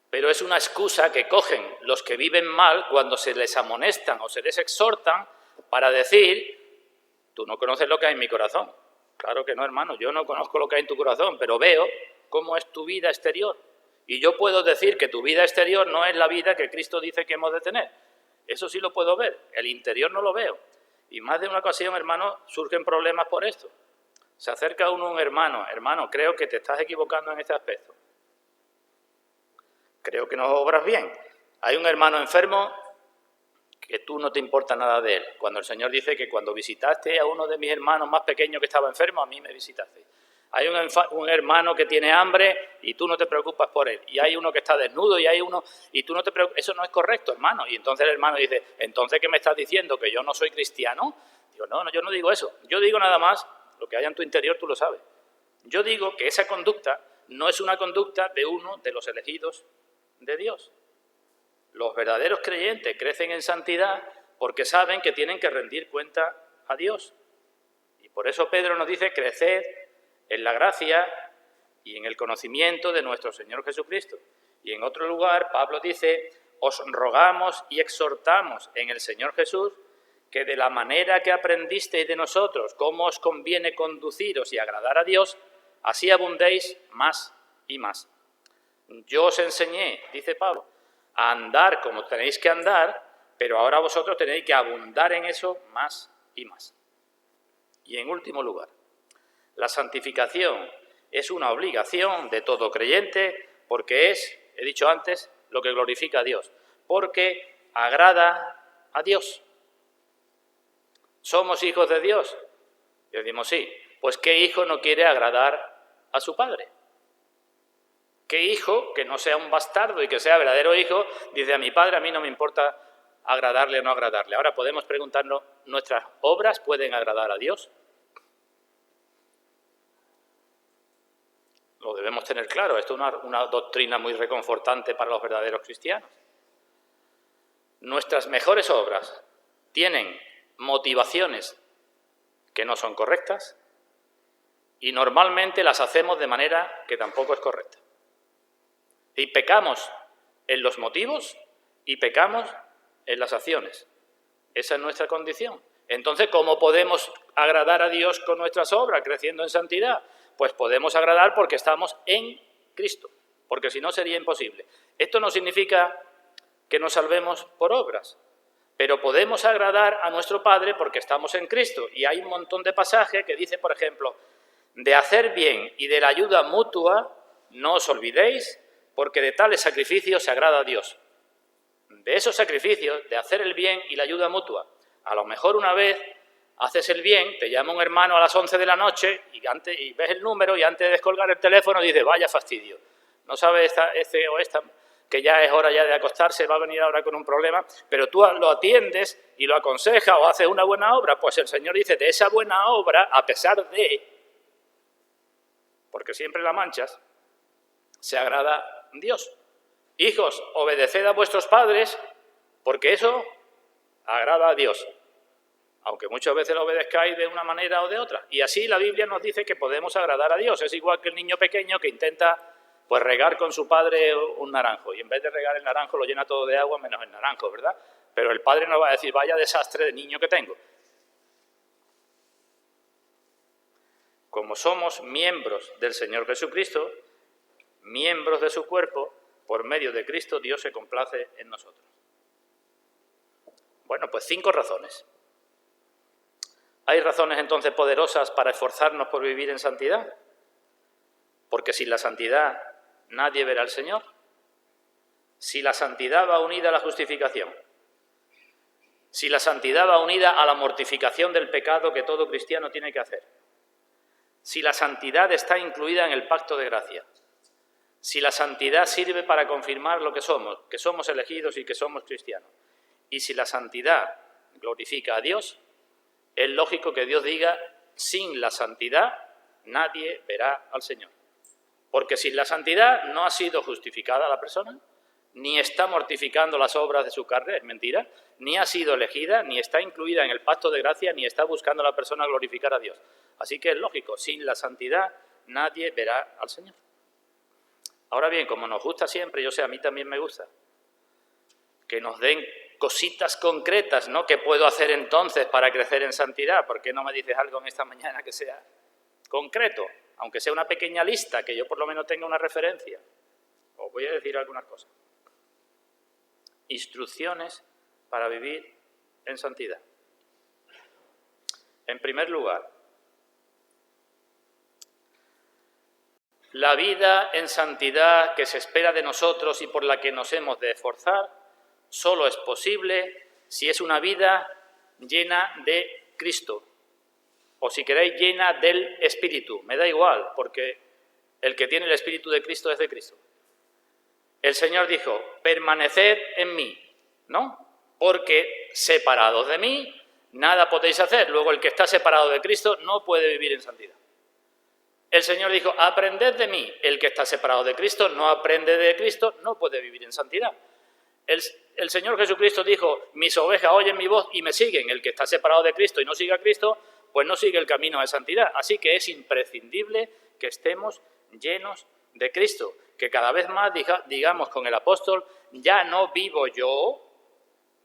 Speaker 1: Pero es una excusa que cogen los que viven mal cuando se les amonestan o se les exhortan para decir, tú no conoces lo que hay en mi corazón. Claro que no, hermano, yo no conozco lo que hay en tu corazón, pero veo cómo es tu vida exterior. Y yo puedo decir que tu vida exterior no es la vida que Cristo dice que hemos de tener. Eso sí lo puedo ver, el interior no lo veo. Y más de una ocasión, hermano, surgen problemas por esto. Se acerca uno a un hermano, creo que te estás equivocando en este aspecto. Creo que no obras bien. Hay un hermano enfermo que tú no te importa nada de él. Cuando el Señor dice que cuando visitaste a uno de mis hermanos más pequeños que estaba enfermo, a mí me visitaste. Hay un hermano que tiene hambre y tú no te preocupas por él. Y hay uno que está desnudo y hay uno y tú no te preocupas. Eso no es correcto, hermano. Y entonces el hermano dice, ¿entonces qué me estás diciendo? ¿Que yo no soy cristiano? Digo, no, yo no digo eso. Yo digo nada más, lo que haya en tu interior tú lo sabes. Yo digo que esa conducta no es una conducta de uno de los elegidos de Dios. Los verdaderos creyentes crecen en santidad porque saben que tienen que rendir cuenta a Dios. Y por eso Pedro nos dice, creced en la gracia y en el conocimiento de nuestro Señor Jesucristo. Y en otro lugar, Pablo dice, os rogamos y exhortamos en el Señor Jesús que de la manera que aprendisteis de nosotros cómo os conviene conduciros y agradar a Dios, así abundéis más y más. Yo os enseñé, dice Pablo, a andar como tenéis que andar, pero ahora vosotros tenéis que abundar en eso más y más. Y en último lugar, la santificación es una obligación de todo creyente porque es, he dicho antes, lo que glorifica a Dios, porque agrada a Dios. ¿Somos hijos de Dios? Y decimos sí. Pues ¿qué hijo no quiere agradar a su padre? ¿Qué hijo que no sea un bastardo y que sea verdadero hijo dice a mi padre, a mí no me importa agradarle o no agradarle? Ahora podemos preguntarnos, ¿nuestras obras pueden agradar a Dios? Lo debemos tener claro, esto es una doctrina muy reconfortante para los verdaderos cristianos. Nuestras mejores obras tienen motivaciones que no son correctas y normalmente las hacemos de manera que tampoco es correcta. Y pecamos en los motivos y pecamos en las acciones. Esa es nuestra condición. Entonces, ¿cómo podemos agradar a Dios con nuestras obras, creciendo en santidad? Pues podemos agradar porque estamos en Cristo, porque si no sería imposible. Esto no significa que nos salvemos por obras, pero podemos agradar a nuestro Padre porque estamos en Cristo. Y hay un montón de pasajes que dice, por ejemplo, de hacer bien y de la ayuda mutua, no os olvidéis, porque de tales sacrificios se agrada a Dios. De esos sacrificios, de hacer el bien y la ayuda mutua, a lo mejor una vez haces el bien, te llama un hermano a las 11 de la noche y ves el número y antes de descolgar el teléfono dices, vaya fastidio. No sabe esta que ya es hora ya de acostarse, va a venir ahora con un problema, pero tú lo atiendes y lo aconsejas o haces una buena obra, pues el Señor dice, de esa buena obra, a pesar de, porque siempre la manchas, se agrada Dios. Hijos, obedeced a vuestros padres, porque eso agrada a Dios. Aunque muchas veces lo obedezcáis de una manera o de otra. Y así la Biblia nos dice que podemos agradar a Dios. Es igual que el niño pequeño que intenta pues regar con su padre un naranjo. Y en vez de regar el naranjo lo llena todo de agua menos el naranjo, ¿verdad? Pero el padre no va a decir, vaya desastre de niño que tengo. Como somos miembros del Señor Jesucristo, miembros de su cuerpo, por medio de Cristo Dios se complace en nosotros. Bueno, pues 5 razones. ¿Hay razones entonces poderosas para esforzarnos por vivir en santidad? Porque sin la santidad nadie verá al Señor. Si la santidad va unida a la justificación, si la santidad va unida a la mortificación del pecado que todo cristiano tiene que hacer, si la santidad está incluida en el pacto de gracia, si la santidad sirve para confirmar lo que somos elegidos y que somos cristianos, y si la santidad glorifica a Dios, es lógico que Dios diga, sin la santidad nadie verá al Señor. Porque sin la santidad no ha sido justificada la persona, ni está mortificando las obras de su carne, es mentira, ni ha sido elegida, ni está incluida en el pacto de gracia, ni está buscando a la persona glorificar a Dios. Así que es lógico, sin la santidad nadie verá al Señor. Ahora bien, como nos gusta siempre, a mí también me gusta, que nos den cositas concretas, ¿no? ¿Qué puedo hacer entonces para crecer en santidad? ¿Por qué no me dices algo en esta mañana que sea concreto? Aunque sea una pequeña lista, que yo por lo menos tenga una referencia. Os voy a decir algunas cosas. Instrucciones para vivir en santidad. En primer lugar, la vida en santidad que se espera de nosotros y por la que nos hemos de esforzar, solo es posible si es una vida llena de Cristo, o si queréis, llena del Espíritu. Me da igual, porque el que tiene el Espíritu de Cristo es de Cristo. El Señor dijo, permaneced en mí, ¿no? Porque separados de mí, nada podéis hacer. Luego, el que está separado de Cristo no puede vivir en santidad. El Señor dijo, aprended de mí. El que está separado de Cristo no aprende de Cristo, no puede vivir en santidad. El Señor Jesucristo dijo, mis ovejas oyen mi voz y me siguen. El que está separado de Cristo y no sigue a Cristo, pues no sigue el camino de santidad. Así que es imprescindible que estemos llenos de Cristo. Que cada vez más digamos con el apóstol, ya no vivo yo,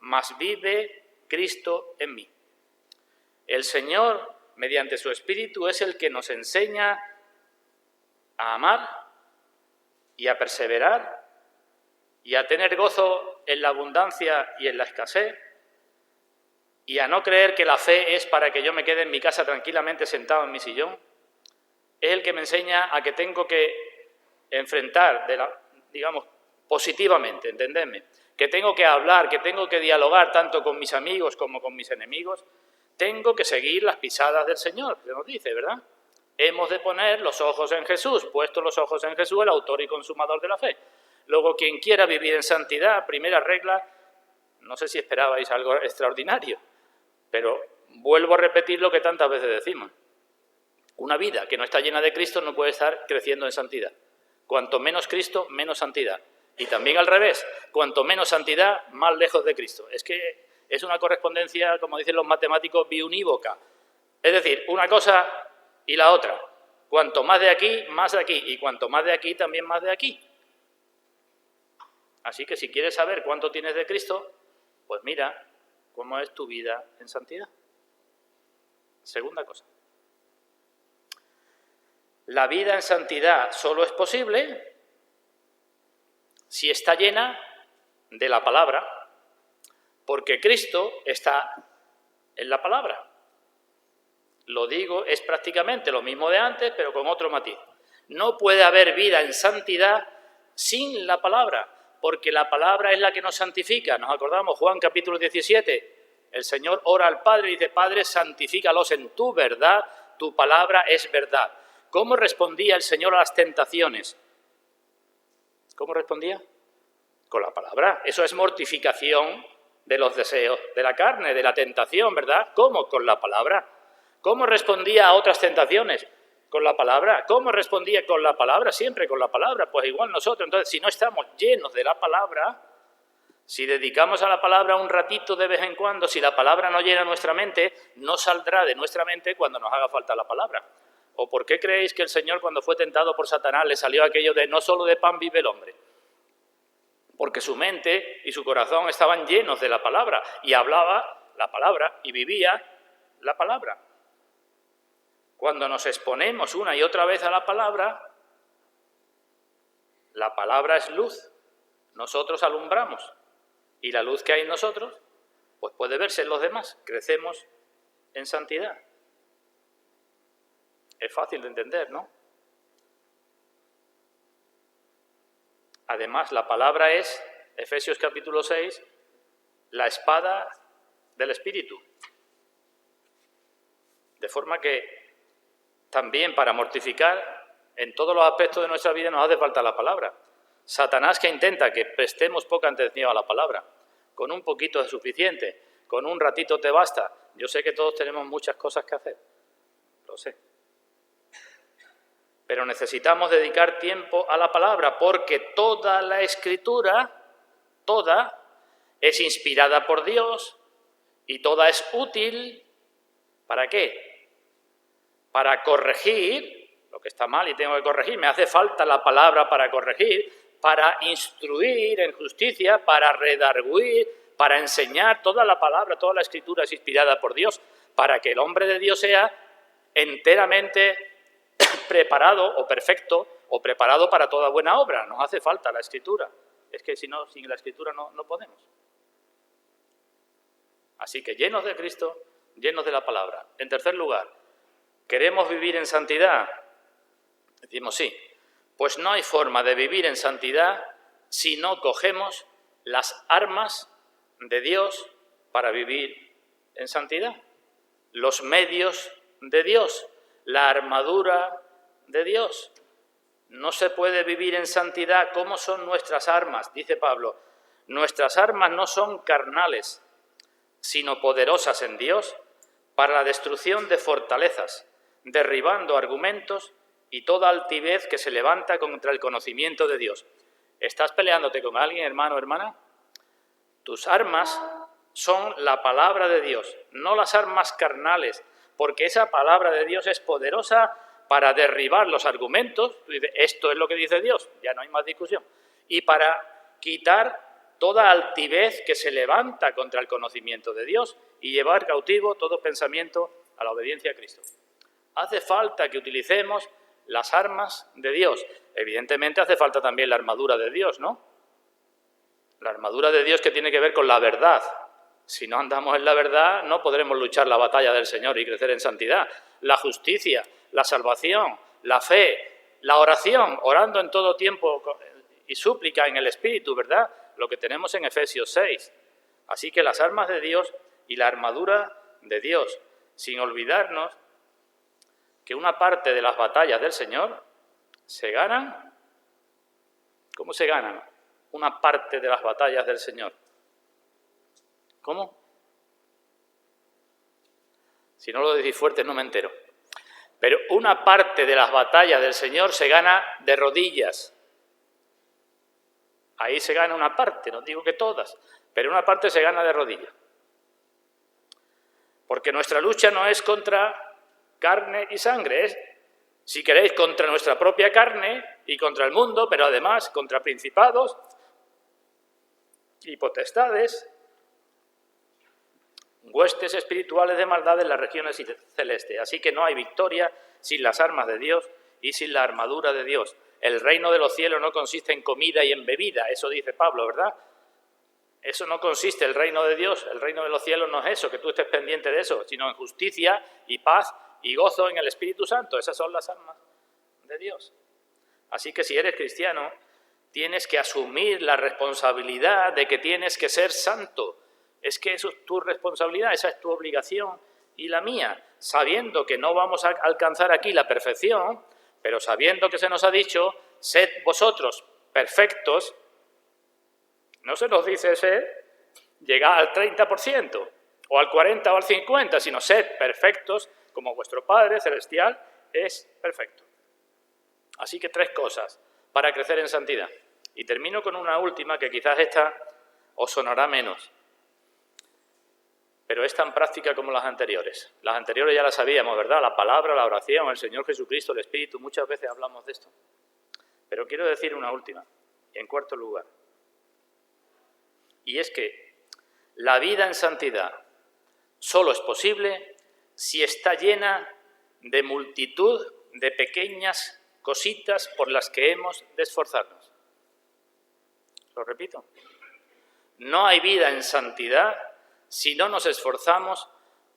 Speaker 1: mas vive Cristo en mí. El Señor, mediante su Espíritu, es el que nos enseña a amar y a perseverar y a tener gozo en la abundancia y en la escasez y a no creer que la fe es para que yo me quede en mi casa tranquilamente sentado en mi sillón. Es el que me enseña a que tengo que enfrentar, positivamente, entendedme, que tengo que hablar, que tengo que dialogar tanto con mis amigos como con mis enemigos. Tengo que seguir las pisadas del Señor, que nos dice, ¿verdad? Hemos de poner los ojos en Jesús, puesto los ojos en Jesús, el autor y consumador de la fe. Luego, quien quiera vivir en santidad, primera regla, no sé si esperabais algo extraordinario, pero vuelvo a repetir lo que tantas veces decimos. Una vida que no está llena de Cristo no puede estar creciendo en santidad. Cuanto menos Cristo, menos santidad. Y también al revés, cuanto menos santidad, más lejos de Cristo. Es que es una correspondencia, como dicen los matemáticos, biunívoca. Es decir, una cosa y la otra. Cuanto más de aquí, más de aquí. Y cuanto más de aquí, también más de aquí. Así que si quieres saber cuánto tienes de Cristo, pues mira cómo es tu vida en santidad. Segunda cosa. La vida en santidad solo es posible si está llena de la palabra, porque Cristo está en la palabra. Lo digo, es prácticamente lo mismo de antes, pero con otro matiz. No puede haber vida en santidad sin la palabra, porque la palabra es la que nos santifica. Nos acordamos, Juan capítulo 17, El Señor ora al Padre y dice, Padre, santifícalos en tu verdad, tu palabra es verdad. ¿Cómo respondía el Señor a las tentaciones? ¿Cómo respondía? Con la palabra. Eso es mortificación de los deseos de la carne, de la tentación, ¿verdad? ¿Cómo? Con la palabra. ¿Cómo respondía a otras tentaciones? Con la palabra. ¿Cómo respondía con la palabra? Siempre con la palabra. Pues igual nosotros. Entonces, si no estamos llenos de la palabra, si dedicamos a la palabra un ratito de vez en cuando, si la palabra no llena nuestra mente, no saldrá de nuestra mente cuando nos haga falta la palabra. ¿O por qué creéis que el Señor, cuando fue tentado por Satanás, le salió aquello de no solo de pan vive el hombre? Porque su mente y su corazón estaban llenos de la palabra y hablaba la palabra y vivía la palabra. Cuando nos exponemos una y otra vez a la palabra es luz. Nosotros alumbramos y la luz que hay en nosotros pues puede verse en los demás. Crecemos en santidad. Es fácil de entender, ¿no? Además, la palabra es, Efesios capítulo 6, la espada del Espíritu. De forma que también para mortificar en todos los aspectos de nuestra vida nos hace falta la palabra. Satanás, que intenta que prestemos poca atención a la palabra. Con un poquito es suficiente, con un ratito te basta. Yo sé que todos tenemos muchas cosas que hacer, lo sé. Pero necesitamos dedicar tiempo a la palabra, porque toda la Escritura, toda, es inspirada por Dios y toda es útil. ¿Para qué? Para corregir lo que está mal y tengo que corregir. Me hace falta la palabra para corregir, para instruir en justicia, para redarguir, para enseñar. Toda la palabra, toda la Escritura es inspirada por Dios, para que el hombre de Dios sea enteramente preparado o perfecto o preparado para toda buena obra. Nos hace falta la Escritura. Es que si no, sin la Escritura no podemos. Así que llenos de Cristo, llenos de la palabra. En tercer lugar, ¿queremos vivir en santidad? Decimos sí. Pues no hay forma de vivir en santidad si no cogemos las armas de Dios para vivir en santidad. Los medios de Dios, la armadura de Dios. No se puede vivir en santidad. ¿Cómo son nuestras armas? Dice Pablo, nuestras armas no son carnales, sino poderosas en Dios para la destrucción de fortalezas, derribando argumentos y toda altivez que se levanta contra el conocimiento de Dios. ¿Estás peleándote con alguien, hermano o hermana? Tus armas son la palabra de Dios, no las armas carnales, porque esa palabra de Dios es poderosa para derribar los argumentos. Esto es lo que dice Dios, ya no hay más discusión. Y para quitar toda altivez que se levanta contra el conocimiento de Dios y llevar cautivo todo pensamiento a la obediencia a Cristo. Hace falta que utilicemos las armas de Dios. Evidentemente hace falta también la armadura de Dios, ¿no? La armadura de Dios que tiene que ver con la verdad. Si no andamos en la verdad, no podremos luchar la batalla del Señor y crecer en santidad. La justicia, la salvación, la fe, la oración, orando en todo tiempo y súplica en el Espíritu, ¿verdad? Lo que tenemos en Efesios 6. Así que las armas de Dios y la armadura de Dios, sin olvidarnos que una parte de las batallas del Señor se ganan. ¿Cómo se ganan una parte de las batallas del Señor? ¿Cómo? Si no lo decís fuerte no me entero. Pero una parte de las batallas del Señor se gana de rodillas. Ahí se gana una parte, no digo que todas, pero una parte se gana de rodillas. Porque nuestra lucha no es contra carne y sangre, es, si queréis, contra nuestra propia carne y contra el mundo, pero además contra principados y potestades, huestes espirituales de maldad en las regiones celestes. Así que no hay victoria sin las armas de Dios y sin la armadura de Dios. El reino de los cielos no consiste en comida y en bebida, eso dice Pablo, ¿verdad? Eso no consiste el reino de Dios, el reino de los cielos no es eso, que tú estés pendiente de eso, sino en justicia y paz y gozo en el Espíritu Santo. Esas son las armas de Dios. Así que si eres cristiano, tienes que asumir la responsabilidad de que tienes que ser santo. Es que eso es tu responsabilidad, esa es tu obligación y la mía, sabiendo que no vamos a alcanzar aquí la perfección, pero sabiendo que se nos ha dicho, sed vosotros perfectos, no se nos dice ser, llegar al 30%, o al 40% o al 50%, sino sed perfectos, como vuestro Padre Celestial es perfecto. Así que 3 cosas para crecer en santidad. Y termino con una última, que quizás esta os sonará menos, pero es tan práctica como las anteriores. Las anteriores ya las sabíamos, ¿verdad? La palabra, la oración, el Señor Jesucristo, el Espíritu, muchas veces hablamos de esto. Pero quiero decir una última, y en cuarto lugar. Y es que la vida en santidad solo es posible si está llena de multitud de pequeñas cositas por las que hemos de esforzarnos. Lo repito. No hay vida en santidad si no nos esforzamos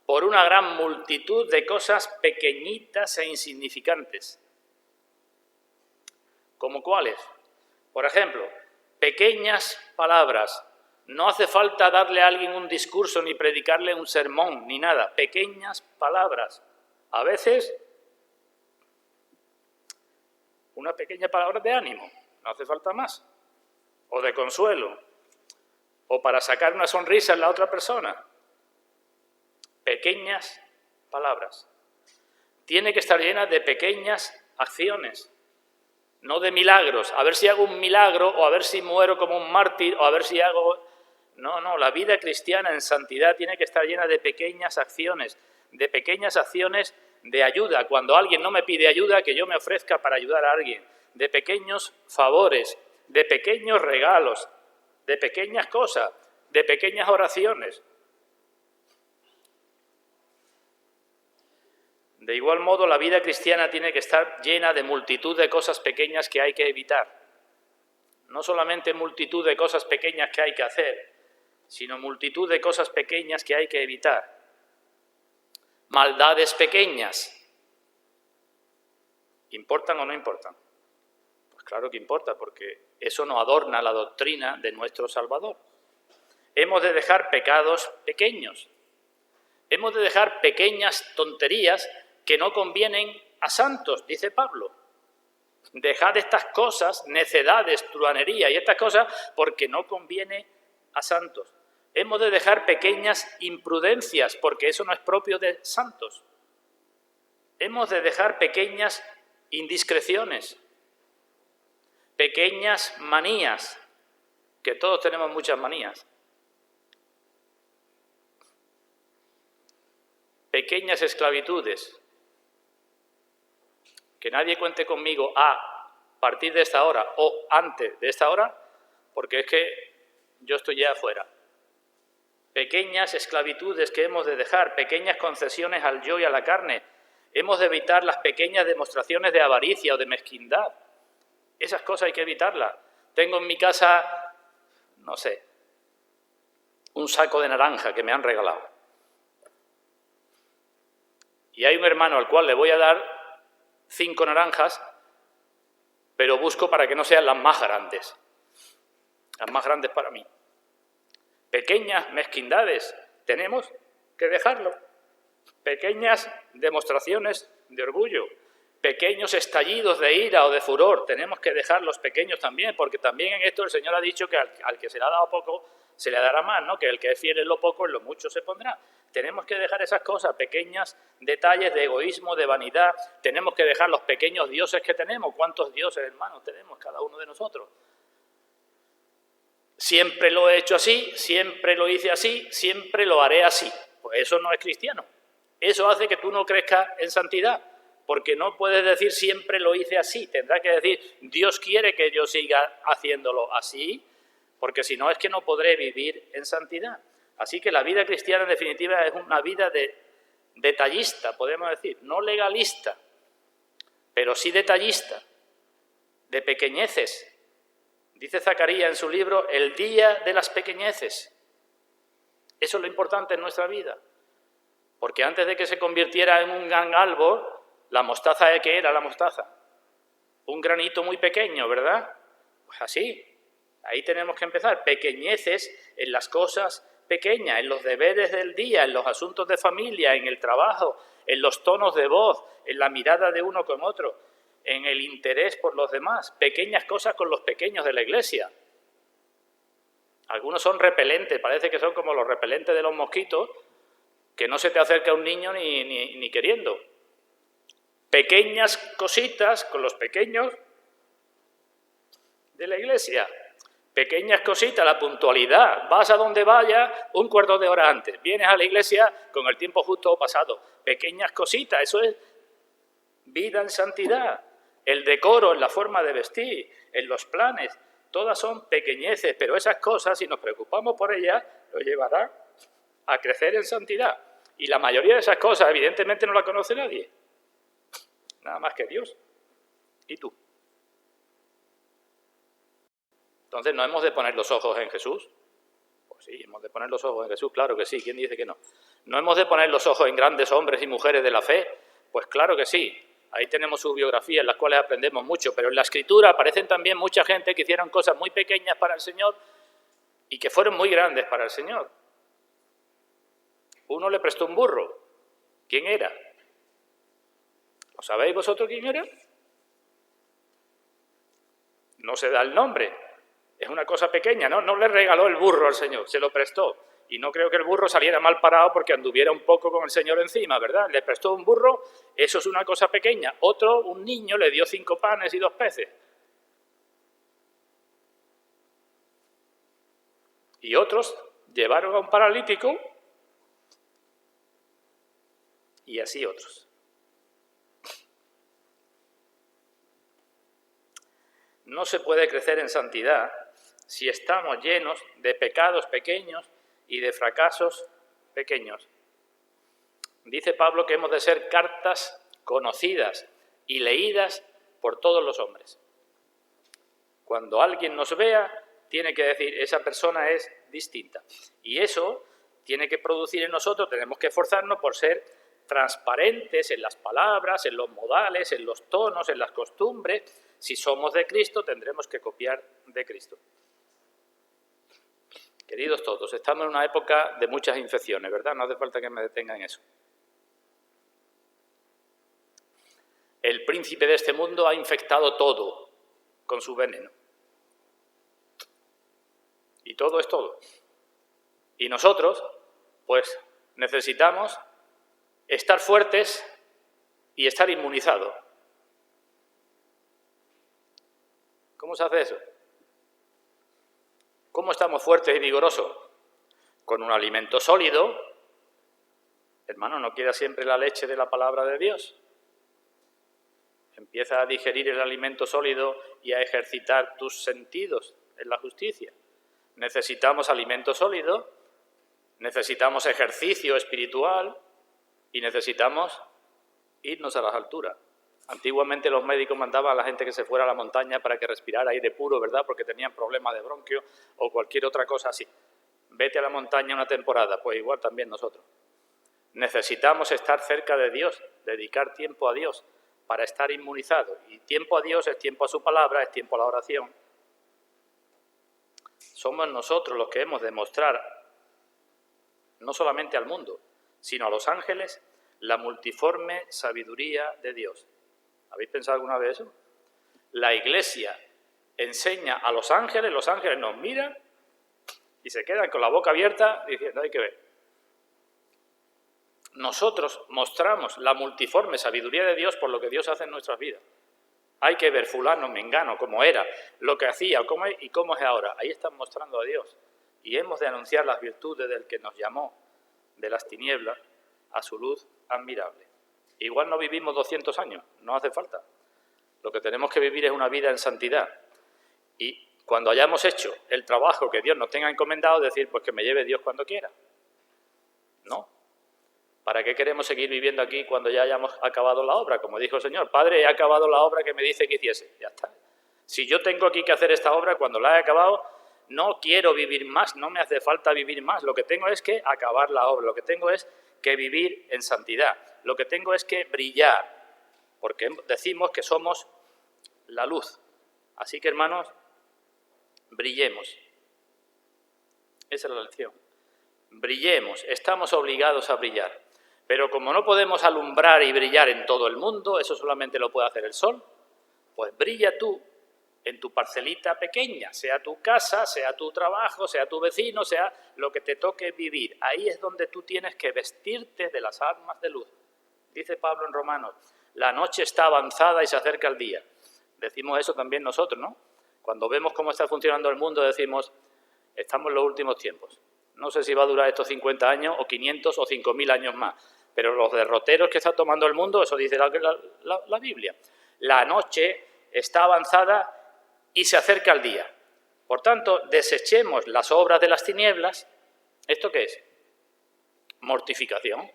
Speaker 1: por una gran multitud de cosas pequeñitas e insignificantes. ¿Como cuáles? Por ejemplo, pequeñas palabras. No hace falta darle a alguien un discurso, ni predicarle un sermón, ni nada. Pequeñas palabras. A veces, una pequeña palabra de ánimo. No hace falta más. O de consuelo. O para sacar una sonrisa en la otra persona. Pequeñas palabras. Tiene que estar llena de pequeñas acciones. No de milagros. A ver si hago un milagro, o a ver si muero como un mártir, o a ver si hago... No, la vida cristiana en santidad tiene que estar llena de pequeñas acciones de ayuda. Cuando alguien no me pide ayuda, que yo me ofrezca para ayudar a alguien. De pequeños favores, de pequeños regalos, de pequeñas cosas, de pequeñas oraciones. De igual modo, la vida cristiana tiene que estar llena de multitud de cosas pequeñas que hay que evitar. No solamente multitud de cosas pequeñas que hay que hacer, sino multitud de cosas pequeñas que hay que evitar. Maldades pequeñas. ¿Importan o no importan? Pues claro que importa, porque eso no adorna la doctrina de nuestro Salvador. Hemos de dejar pecados pequeños. Hemos de dejar pequeñas tonterías que no convienen a santos, dice Pablo. Dejad estas cosas, necedades, truhanería y estas cosas, porque no conviene a santos. Hemos de dejar pequeñas imprudencias, porque eso no es propio de santos. Hemos de dejar pequeñas indiscreciones, pequeñas manías, que todos tenemos muchas manías. Pequeñas esclavitudes. Que nadie cuente conmigo a partir de esta hora o antes de esta hora, porque es que yo estoy ya afuera. Pequeñas esclavitudes que hemos de dejar, pequeñas concesiones al yo y a la carne. Hemos de evitar las pequeñas demostraciones de avaricia o de mezquindad. Esas cosas hay que evitarlas. Tengo en mi casa, no sé, un saco de naranja que me han regalado. Y hay un hermano al cual le voy a dar 5 naranjas, pero busco para que no sean las más grandes para mí. Pequeñas mezquindades, tenemos que dejarlo. Pequeñas demostraciones de orgullo, pequeños estallidos de ira o de furor, tenemos que dejarlos pequeños también, porque también en esto el Señor ha dicho que al que se le ha dado poco, se le dará más, ¿no? Que el que es fiel en lo poco, en lo mucho se pondrá. Tenemos que dejar esas cosas, pequeños detalles de egoísmo, de vanidad. Tenemos que dejar los pequeños dioses que tenemos. ¿Cuántos dioses, hermanos, tenemos cada uno de nosotros? Siempre lo he hecho así, siempre lo hice así, siempre lo haré así. Pues eso no es cristiano. Eso hace que tú no crezcas en santidad, porque no puedes decir siempre lo hice así. Tendrás que decir, Dios quiere que yo siga haciéndolo así, porque si no es que no podré vivir en santidad. Así que la vida cristiana en definitiva es una vida de detallista, podemos decir, no legalista, pero sí detallista, de pequeñeces. Dice Zacarías en su libro, el día de las pequeñeces. Eso es lo importante en nuestra vida. Porque antes de que se convirtiera en un gran árbol, la mostaza, ¿qué era la mostaza? Un granito muy pequeño, ¿verdad? Pues así, ahí tenemos que empezar. Pequeñeces en las cosas pequeñas, en los deberes del día, en los asuntos de familia, en el trabajo, en los tonos de voz, en la mirada de uno con otro, en el interés por los demás, pequeñas cosas con los pequeños de la Iglesia. Algunos son repelentes, parece que son como los repelentes de los mosquitos, que no se te acerca un niño ni queriendo. Pequeñas cositas con los pequeños de la Iglesia. Pequeñas cositas, la puntualidad. Vas a donde vayas un cuarto de hora antes. Vienes a la iglesia con el tiempo justo o pasado. Pequeñas cositas, eso es vida en santidad. El decoro, en la forma de vestir, en los planes, todas son pequeñeces, pero esas cosas, si nos preocupamos por ellas, nos llevarán a crecer en santidad. Y la mayoría de esas cosas, evidentemente, no la conoce nadie. Nada más que Dios y tú. Entonces, ¿no hemos de poner los ojos en Jesús? Pues sí, hemos de poner los ojos en Jesús, claro que sí. ¿Quién dice que no? ¿No hemos de poner los ojos en grandes hombres y mujeres de la fe? Pues claro que sí. Ahí tenemos sus biografías, en las cuales aprendemos mucho. Pero en la Escritura aparecen también mucha gente que hicieron cosas muy pequeñas para el Señor y que fueron muy grandes para el Señor. Uno le prestó un burro. ¿Quién era? ¿Lo sabéis vosotros quién era? No se da el nombre. Es una cosa pequeña, ¿no? No le regaló el burro al Señor, se lo prestó. Y no creo que el burro saliera mal parado porque anduviera un poco con el Señor encima, ¿verdad? Le prestó un burro, eso es una cosa pequeña. Otro, un niño, le dio 5 panes y 2 peces. Y otros llevaron a un paralítico y así otros. No se puede crecer en santidad si estamos llenos de pecados pequeños y de fracasos pequeños. Dice Pablo que hemos de ser cartas conocidas y leídas por todos los hombres. Cuando alguien nos vea, tiene que decir, esa persona es distinta. Y eso tiene que producir en nosotros, tenemos que esforzarnos por ser transparentes en las palabras, en los modales, en los tonos, en las costumbres. Si somos de Cristo, tendremos que copiar de Cristo. Queridos todos, estamos en una época de muchas infecciones, ¿verdad? No hace falta que me detenga en eso. El príncipe de este mundo ha infectado todo con su veneno. Y todo es todo. Y nosotros, pues, necesitamos estar fuertes y estar inmunizados. ¿Cómo se hace eso? ¿Cómo estamos fuertes y vigorosos? Con un alimento sólido. Hermano, no quieras siempre la leche de la palabra de Dios. Empieza a digerir el alimento sólido y a ejercitar tus sentidos en la justicia. Necesitamos alimento sólido, necesitamos ejercicio espiritual y necesitamos irnos a las alturas. Antiguamente los médicos mandaban a la gente que se fuera a la montaña para que respirara aire puro, ¿verdad? Porque tenían problemas de bronquio o cualquier otra cosa así. Vete a la montaña una temporada, pues igual también nosotros. Necesitamos estar cerca de Dios, dedicar tiempo a Dios para estar inmunizados. Y tiempo a Dios es tiempo a su palabra, es tiempo a la oración. Somos nosotros los que hemos de mostrar, no solamente al mundo, sino a los ángeles, la multiforme sabiduría de Dios. ¿Habéis pensado alguna vez eso? La Iglesia enseña a los ángeles nos miran y se quedan con la boca abierta diciendo, hay que ver. Nosotros mostramos la multiforme sabiduría de Dios por lo que Dios hace en nuestras vidas. Hay que ver fulano, mengano, cómo era, lo que hacía y cómo es ahora. Ahí están mostrando a Dios. Y hemos de anunciar las virtudes del que nos llamó de las tinieblas a su luz admirable. Igual no vivimos 200 años, no hace falta. Lo que tenemos que vivir es una vida en santidad. Y cuando hayamos hecho el trabajo que Dios nos tenga encomendado, decir, pues que me lleve Dios cuando quiera. No. ¿Para qué queremos seguir viviendo aquí cuando ya hayamos acabado la obra? Como dijo el Señor, Padre, he acabado la obra que me dice que hiciese. Ya está. Si yo tengo aquí que hacer esta obra, cuando la he acabado, no quiero vivir más, no me hace falta vivir más. Lo que tengo es que acabar la obra, lo que tengo es que vivir en santidad. Lo que tengo es que brillar, porque decimos que somos la luz. Así que, hermanos, brillemos. Esa es la lección. brillemos, estamos obligados a brillar. Pero como no podemos alumbrar y brillar en todo el mundo, eso solamente lo puede hacer el sol, pues brilla tú en tu parcelita pequeña, sea tu casa, sea tu trabajo, sea tu vecino, sea lo que te toque vivir. Ahí es donde tú tienes que vestirte de las armas de luz. Dice Pablo en Romanos, la noche está avanzada y se acerca el día. Decimos eso también nosotros, ¿no? Cuando vemos cómo está funcionando el mundo decimos, estamos en los últimos tiempos. No sé si va a durar estos 50 años o 500 o 5.000 años más, pero los derroteros que está tomando el mundo, eso dice la Biblia. La noche está avanzada y se acerca el día. Por tanto, desechemos las obras de las tinieblas. ¿Esto qué es? Mortificación.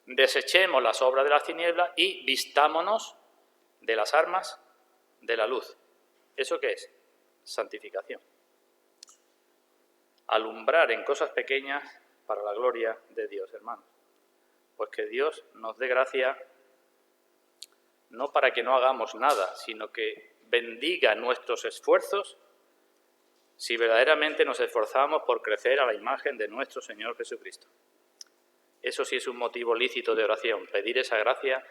Speaker 1: Desechemos las obras de las tinieblas y vistámonos de las armas de la luz. ¿Eso qué es? Santificación. Alumbrar en cosas pequeñas para la gloria de Dios, hermanos. Pues que Dios nos dé gracia, no para que no hagamos nada, sino que bendiga nuestros esfuerzos si verdaderamente nos esforzamos por crecer a la imagen de nuestro Señor Jesucristo. Eso sí es un motivo lícito de oración, pedir esa gracia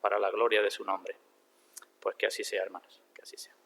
Speaker 1: para la gloria de su nombre. Pues que así sea, hermanos, que así sea.